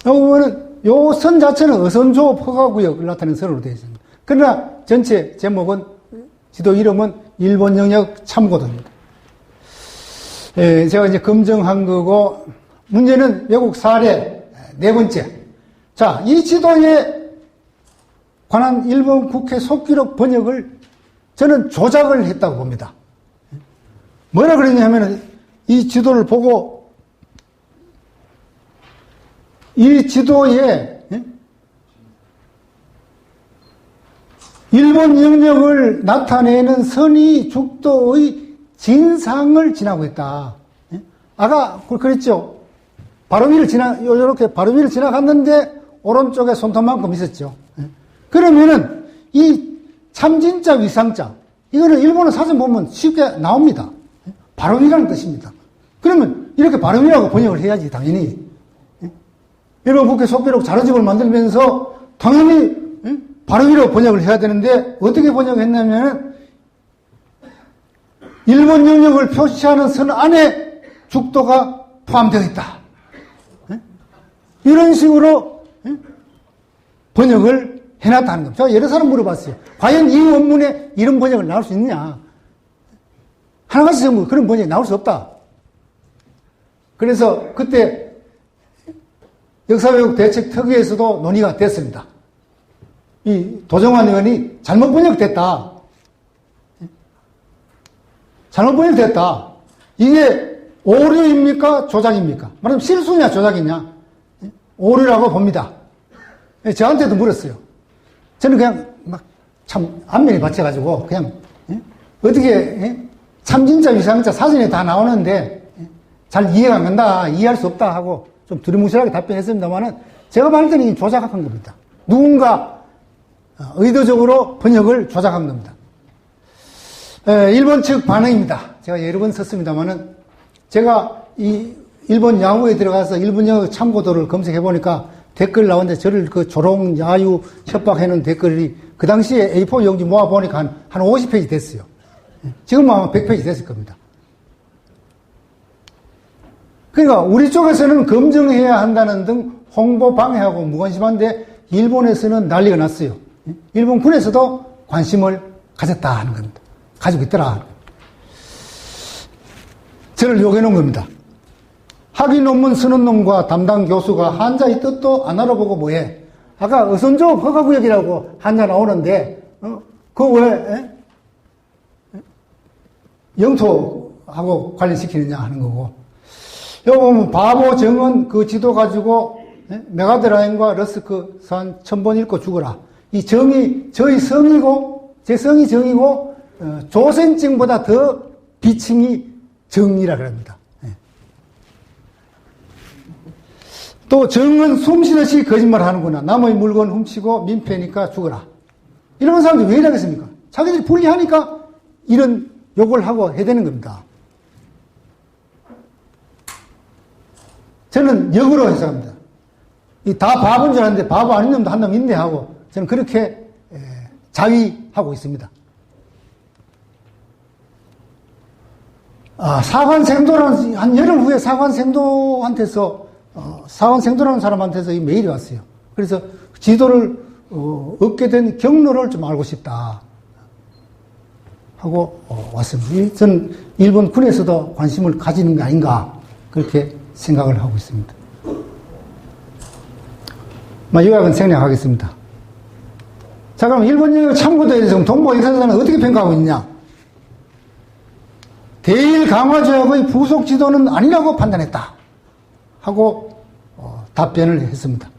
여기 보면은 요 선 자체는 어선조업 허가구역을 나타내는 선으로 되어 있습니다. 그러나 전체 제목은, 지도 이름은 일본 영역 참고도입니다. 예, 제가 이제 검증한 거고, 문제는 외국 사례 네 번째. 자, 이 지도에 관한 일본 국회 속기록 번역을 저는 조작을 했다고 봅니다. 뭐라 그랬냐면, 이 지도를 보고 이 지도에 일본 영역을 나타내는 선이 죽도의 진상을 지나고 있다. 아까 그랬죠. 바로 위를 이렇게 바로 위를 지나갔는데 오른쪽에 손톱만큼 있었죠. 그러면은 이 참진자 위상자, 이거는 일본어 사전 보면 쉽게 나옵니다. 바로 위라는 뜻입니다. 그러면 이렇게 바로 위라고 번역을 해야지, 당연히. 일본 국회 속기록 자료집을 만들면서 당연히 바로 위로 번역을 해야 되는데, 어떻게 번역했냐면, 일본 영역을 표시하는 선 안에 죽도가 포함되어 있다. 이런 식으로 번역을 해놨다는 겁니다. 제가 여러 사람 물어봤어요. 과연 이 원문에 이런 번역을 나올 수 있느냐? 하나같이 전부 그런 번역이 나올 수 없다. 그래서 그때 역사교육 대책특위에서도 논의가 됐습니다. 이 도정환 의원이 잘못 번역됐다. 잘못 번역됐다. 이게 오류입니까? 조작입니까? 말하면 실수냐 조작이냐? 오류라고 봅니다. 저한테도 물었어요. 저는 그냥 막 참 안면이 받쳐가지고 그냥 어떻게 참진짜 위상자 사진에 다 나오는데 잘 이해가 안 간다, 이해할 수 없다 하고 좀 두리뭉실하게 답변했습니다만은 제가 말할 때는 조작한 겁니다. 누군가 의도적으로 번역을 조작한 겁니다. 일본 측 반응입니다. 제가 여러 번 썼습니다만은 제가 이 일본 야후에 들어가서 일본 영역 참고도를 검색해 보니까 댓글 나오는데 저를 그 조롱 야유 협박해놓은 댓글이 그 당시에 A4 용지 모아 보니까 한 50페이지 됐어요. 지금은 아마 100페이지 됐을 겁니다. 그러니까 우리 쪽에서는 검증해야 한다는 등 홍보 방해하고 무관심한데 일본에서는 난리가 났어요. 일본 군에서도 관심을 가졌다 하는 겁니다. 가지고 있더라. 저를 요구해 놓은 겁니다. 학위 논문 쓰는 놈과 담당 교수가 한자의 뜻도 안 알아보고 뭐해? 아까 어선조업 허가구역이라고 한자 나오는데 그거 왜 영토하고 관련시키느냐 하는 거고. 여기 보면 바보 정은 그 지도 가지고 메가드라인과 러스크 산 1000번 읽고 죽어라. 이 정이 저희 성이고 제 성이 정이고 조센증보다 더 비칭이 정이라 그럽니다. 또 정은 숨쉬듯이 거짓말 하는구나. 남의 물건 훔치고 민폐니까 죽어라. 이런 사람들이 왜 이러겠습니까? 자기들이 불리하니까 이런 욕을 하고 해대는 겁니다. 저는 역으로 해석합니다. 다 바보인 줄 알았는데 바보 아닌 놈도 한 놈 있네 하고 저는 그렇게 자위하고 있습니다. 사관생도라는 한 열흘 후에 사관생도라는 사람한테서 이 메일이 왔어요. 그래서 지도를 얻게 된 경로를 좀 알고 싶다 하고 왔습니다. 저는 일본 군에서도 관심을 가지는 게 아닌가 그렇게 생각을 하고 있습니다. 요약은 생략하겠습니다. 자, 그럼 일본 영역 참고도에 대해서 동북아 역사사는 어떻게 평가하고 있냐? 대일 강화 조약의 부속 지도는 아니라고 판단했다 하고 답변을 했습니다.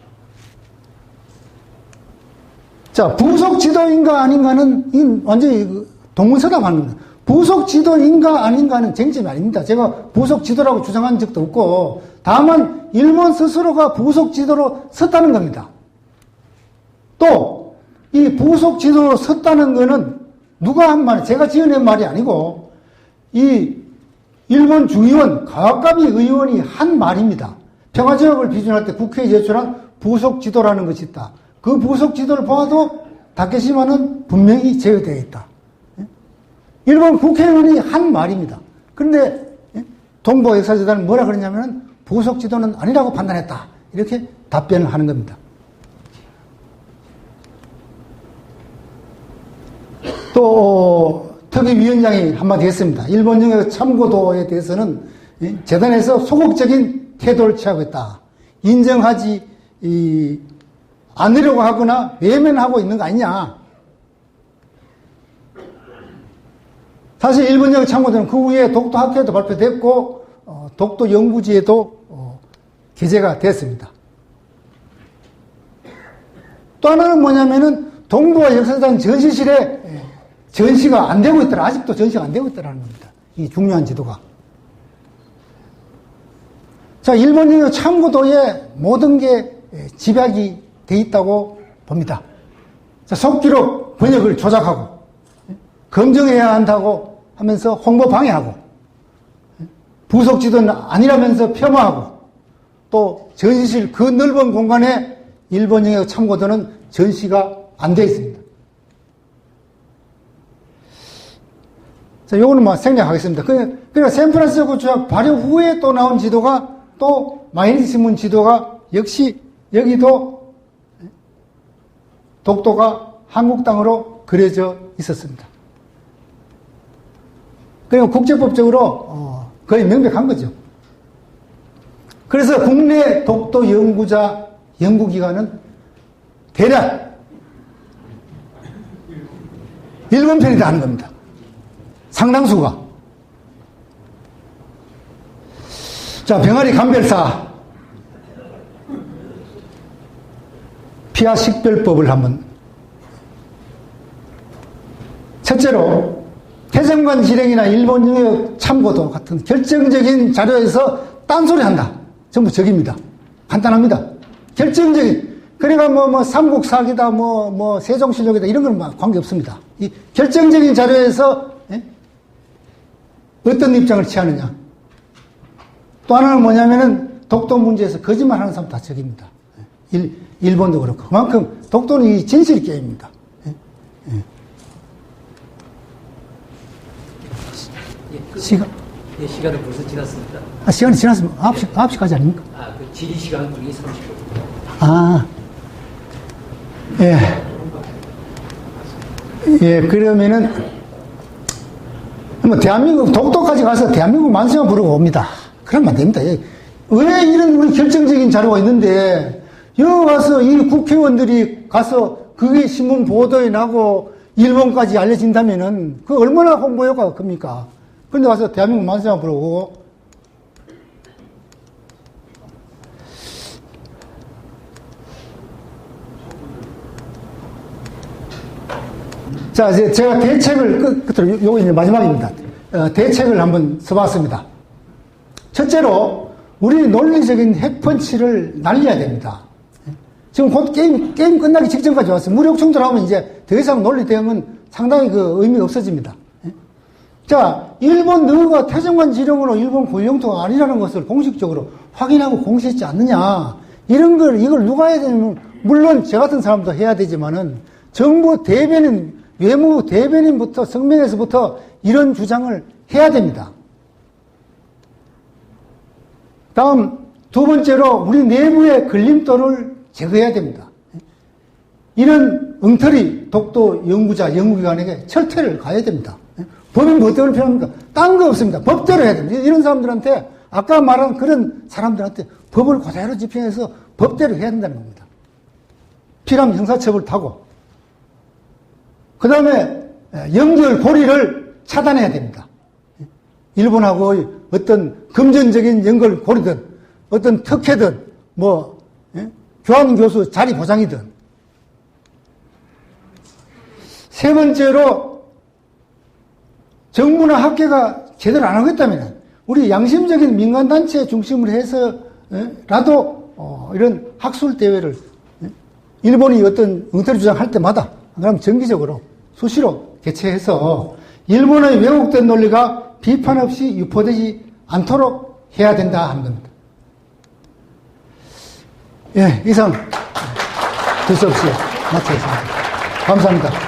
자, 부속 지도인가 아닌가는 완전히 동문서답하는 겁니다. 부속 지도인가 아닌가는 쟁점이 아닙니다. 제가 부속 지도라고 주장한 적도 없고 다만 일본 스스로가 부속 지도로 섰다는 겁니다. 또 이 부속 지도로 섰다는 거는 누가 한 말, 제가 지어낸 말이 아니고 이 일본 중의원 가와카미 의원이 한 말입니다. 평화조약을 비준할 때 국회에 제출한 부속 지도라는 것이 있다. 그 부속 지도를 봐도 다케시마는 분명히 제외되어 있다. 일본 국회의원이 한 말입니다. 그런데 동북아 역사재단은 뭐라 그러냐면 부속 지도는 아니라고 판단했다. 이렇게 답변을 하는 겁니다. 또 특위위원장이 한마디 했습니다. 일본 영역 참고도에 대해서는 재단에서 소극적인 태도를 취하고 있다. 인정하지 않으려고 하거나 외면하고 있는 거 아니냐. 사실 일본 영역 참고도는 그 후에 독도 학회도 발표됐고 독도 연구지에도 게재가 됐습니다. 또 하나는 뭐냐면은 동북아 역사재단 전시실에 전시가 안 되고 있더라. 아직도 전시가 안 되고 있더라는 겁니다. 이 중요한 지도가. 자, 일본 영역 참고도에 모든 게 집약이 돼 있다고 봅니다. 자, 속기록 번역을 조작하고 검증해야 한다고 하면서 홍보 방해하고 부속 지도는 아니라면서 폄하하고 또 전시실 그 넓은 공간에 일본 영역 참고도는 전시가 안 돼 있습니다. 자, 요거는 뭐 생략하겠습니다. 그러니까 샌프란시스코 조약 발효 후에 또 나온 지도가 또 마이니지 신문 지도가 역시 여기도 독도가 한국 땅으로 그려져 있었습니다. 그리고 국제법적으로 거의 명백한 거죠. 그래서 국내 독도 연구자 연구기관은 대략 7편이다 하는 겁니다. 상당수가. 자, 병아리 감별사 피하 식별법을 한번. 첫째로 태정관 실행이나 일본 영역 참고도 같은 결정적인 자료에서 딴소리 한다. 전부 적입니다. 간단합니다. 결정적인. 그러니까 삼국 사기다, 세종실록이다 이런 건 관계 없습니다. 이 결정적인 자료에서 어떤 입장을 취하느냐. 또 하나는 뭐냐면은 독도 문제에서 거짓말하는 사람 다 적입니다. 일본도 그렇고 그만큼 독도는 이 진실 게임입니다. 시간은 벌써 지났습니다. 시간이 지났으면 9시까지 아닙니까? 그 질의 시간 중에 30분. 그러면은, 대한민국, 독도까지 가서 대한민국 만세만 부르고 옵니다. 그러면 안 됩니다. 왜 이런 우리 결정적인 자료가 있는데, 여기 가서 이 국회의원들이 가서 그게 신문 보도에 나고 일본까지 알려진다면은, 그 얼마나 홍보 효과가 큽니까? 그런데 가서 대한민국 만세만 부르고 오고, 자, 이제 제가 대책을, 끝으로, 요거 이제 마지막입니다. 대책을 한번 써봤습니다. 첫째로, 우리 논리적인 핵펀치를 날려야 됩니다. 지금 곧 게임 끝나기 직전까지 왔어요. 무력 충돌하면 이제 더 이상 논리 대응은 상당히 그 의미가 없어집니다. 자, 일본 너가 태정관 지령으로 일본 고유영토가 아니라는 것을 공식적으로 확인하고 공시했지 않느냐. 이걸 누가 해야 되냐면, 물론 저 같은 사람도 해야 되지만은, 정부 대변인, 외무 대변인부터 성명에서부터 이런 주장을 해야 됩니다. 다음 두 번째로 우리 내부의 걸림돌을 제거해야 됩니다. 이런 엉터리 독도 연구자 연구기관에게 철퇴를 가해야 됩니다. 법인 뭐 때문에 필요합니까? 딴 거 없습니다. 법대로 해야 됩니다. 이런 사람들한테 아까 말한 그런 사람들한테 법을 그대로 집행해서 법대로 해야 된다는 겁니다. 필요하면 형사처벌 타고 그 다음에 연결 고리를 차단해야 됩니다. 일본하고의 어떤 금전적인 연결 고리든 어떤 특혜든 교환 교수 자리 보장이든. 세 번째로 정부나 학계가 제대로 안 하고 있다면 우리 양심적인 민간단체 중심으로 해서라도 이런 학술대회를 일본이 어떤 엉터리 주장할 때마다 그럼 정기적으로 수시로 개최해서 일본의 왜곡된 논리가 비판 없이 유포되지 않도록 해야 된다 하는 겁니다. 이상 두 수 없이 마치겠습니다. 감사합니다.